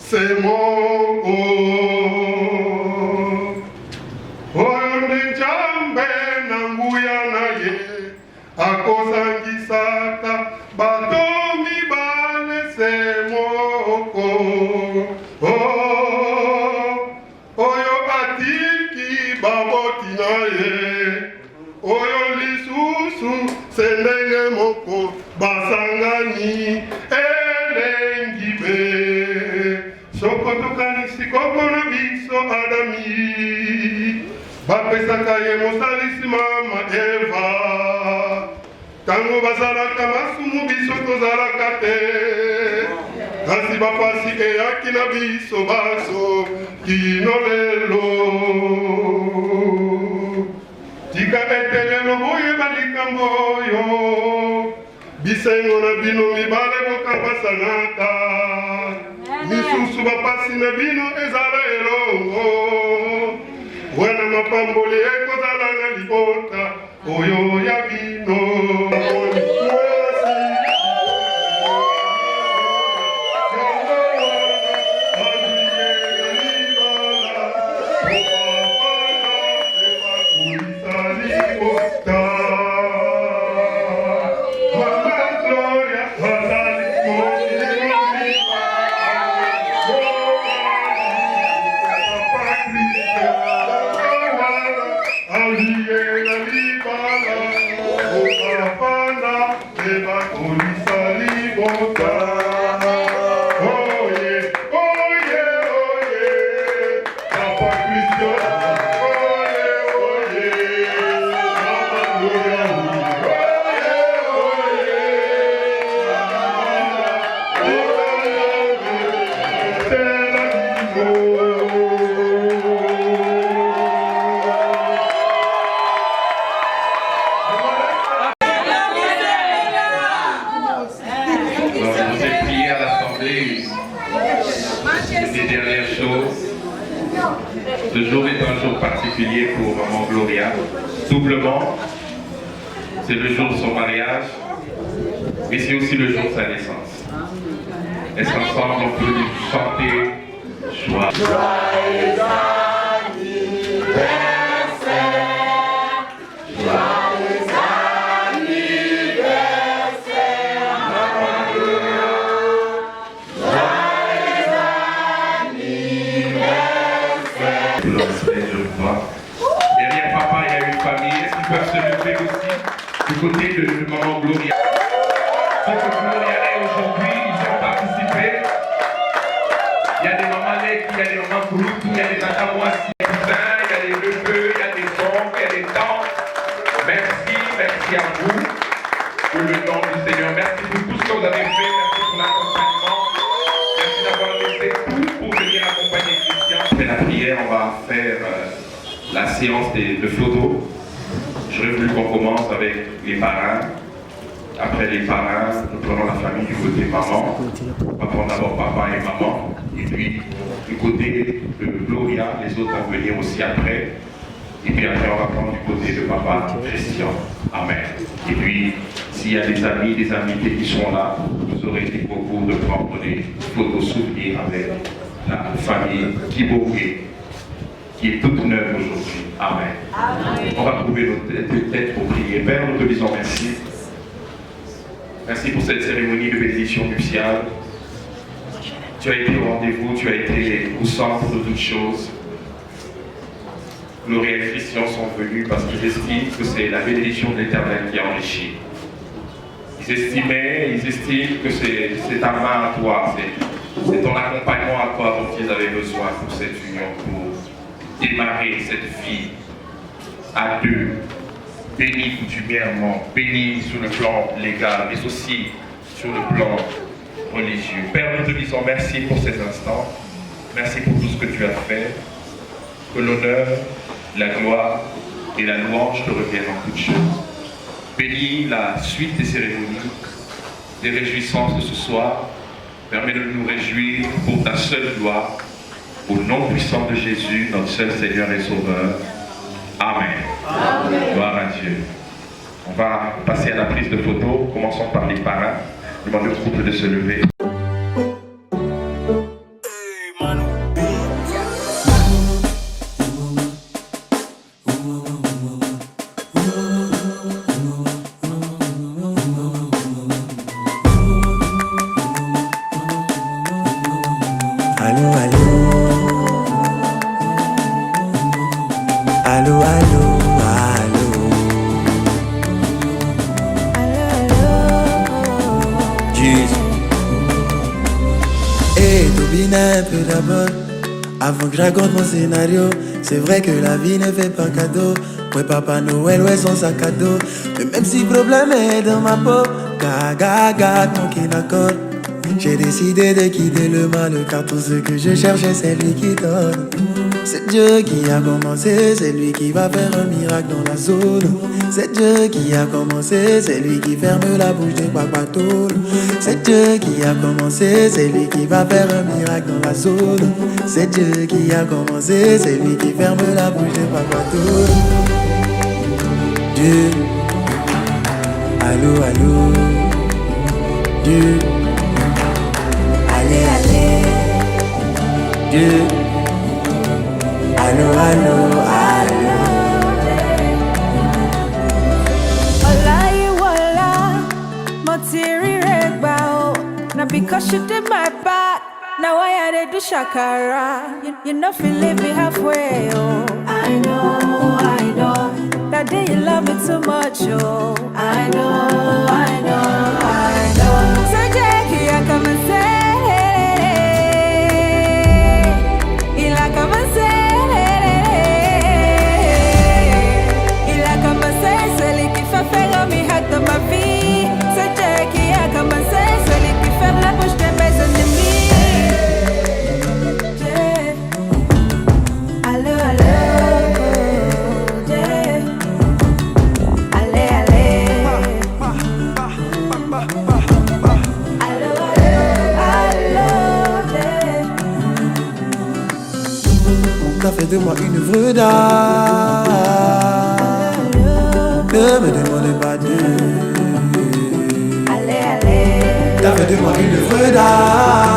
C'est mon oyo nde Nzambe na nguya na ye akosangisaka bato mibale se moko oyo atiki baboti na ye oyo lisusu se ndenge moko basangani elengi be sokotokanisi koko na biso Adami bapesaka ye mosalisi mama Eva tango bazalaka masumu biso tozalaka te kasi bapasi eyaki na biso baso kino lelo tika ete lelo boyeba likambo oyo bisengo na bino mibale bokabasanaka misusu bapasi na bino ezala elongo wana mapamboli ekozala na libota oyo ya bino. Ce jour est un jour particulier pour Maman Gloria, doublement. C'est le jour de son mariage, mais c'est aussi le jour de sa naissance. Est-ce qu'ensemble on peut chanter joie? Joyeux anniversaire, joyeux anniversaire, Maman Gloria, joyeux côté de maman Gloria. Ce que Gloria est aujourd'hui, ils ont participé. Il y a des mamans Lek, il y a des mamans Group, il y a des Nakamoissi, il y a des neveux, il y a des oncles, il y a des tantes. Merci à vous pour le nom du Seigneur. Merci pour tout ce que vous avez fait. Merci pour l'accompagnement. Merci d'avoir laissé tout pour venir accompagner Christian. Après la prière, on va faire la séance de photos. J'aurais voulu qu'on commence avec les parrains. Après les parrains, nous prenons la famille du côté maman. On va prendre d'abord papa et maman. Et puis, du côté de Gloria, les autres vont venir aussi après. Et puis après, on va prendre du côté de papa Christian. Amen. Et puis, s'il y a des amis, des invités qui sont là, vous aurez été beaucoup de prendre des photos souvenirs avec la famille Kiboué, qui est toute neuve aujourd'hui. Amen. Amen. On va trouver notre tête pour prier. Père, nous te disons merci. Merci pour cette cérémonie de bénédiction nuptiale. Tu as été au rendez-vous, tu as été au centre de toutes choses. Gloria et Christian sont venus parce qu'ils estiment que c'est la bénédiction de l'Éternel qui enrichit. Ils estiment que c'est ta main à toi, c'est ton accompagnement à toi dont ils avaient besoin pour cette union, pour démarrer cette vie à deux, bénie coutumièrement, bénie sur le plan légal, mais aussi sur le plan religieux. Père, nous te disons merci pour ces instants, merci pour tout ce que tu as fait, que l'honneur, la gloire et la louange te reviennent en toutes choses. Bénis la suite des cérémonies, des réjouissances de ce soir. Permets de nous réjouir pour ta seule gloire. Au nom puissant de Jésus, notre seul Seigneur et Sauveur. Amen. Amen. Gloire à Dieu. On va passer à la prise de photos. Commençons par les parrains. Je demande au couple de se lever. Avant que je raconte mon scénario, c'est vrai que la vie ne fait pas cadeau. Ouais, Papa Noël, ouais, son sac à dos. Mais même si le problème est dans ma peau, gaga, manqué d'accord. J'ai décidé de quitter le mal, car tout ce que je cherchais, c'est lui qui donne. C'est Dieu qui a commencé, c'est lui qui va faire un miracle dans la zone. C'est Dieu qui a commencé, c'est lui qui ferme la bouche des papatoules. C'est Dieu qui a commencé, c'est lui qui va faire un miracle dans la zone. C'est Dieu qui a commencé, c'est lui qui ferme la bouche des papatoules. Dieu, allô, allô, Dieu, allez, allez, Dieu, allô, allô, allô. Now because you did my back, now I had to do shakara. You know if you leave me halfway, oh. I know that day you love me too much, oh. I know So Jackie, I come and say, il a commencé, celui qui fait faire un miracle dans ma vie. C'est Jackie, a commencé, celui qui ferme la bouche de mes ennemis. Allô, allô, allez, allez. Allô, allô, t'as fait de moi une vraie dame. Ne me demandez pas de. Allez, allez. T'as fait de moi une vraie dame.